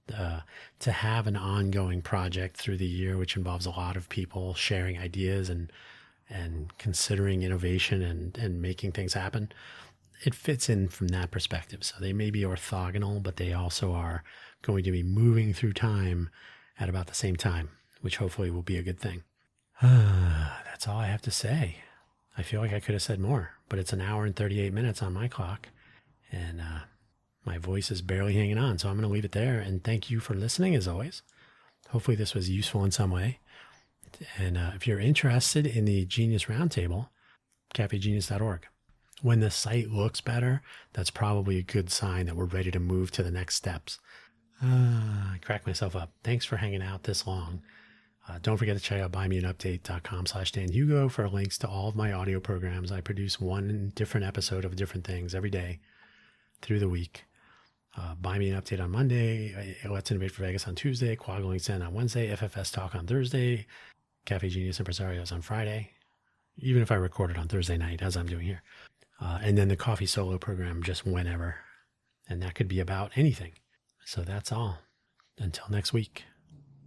to have an ongoing project through the year, which involves a lot of people sharing ideas and considering innovation and making things happen. It fits in from that perspective. So they may be orthogonal, but they also are going to be moving through time at about the same time, which hopefully will be a good thing. That's all I have to say. I feel like I could have said more, but it's an hour and 38 minutes on my clock, and my voice is barely hanging on. So I'm going to leave it there. And thank you for listening, as always. Hopefully this was useful in some way. And if you're interested in the Genius Roundtable, caffegenius.org. When the site looks better, that's probably a good sign that we're ready to move to the next steps. I cracked myself up. Thanks for hanging out this long. Don't forget to check out buymeanupdate.com/DanHugo for links to all of my audio programs. I produce one different episode of different things every day through the week. Buy Me an Update on Monday, Let's Innovate for Vegas on Tuesday, Quaggling Sand on Wednesday, FFS Talk on Thursday, Caffe Genius Impresarios on Friday, even if I record it on Thursday night, as I'm doing here. And then the coffee solo program just whenever. And that could be about anything. So that's all. Until next week.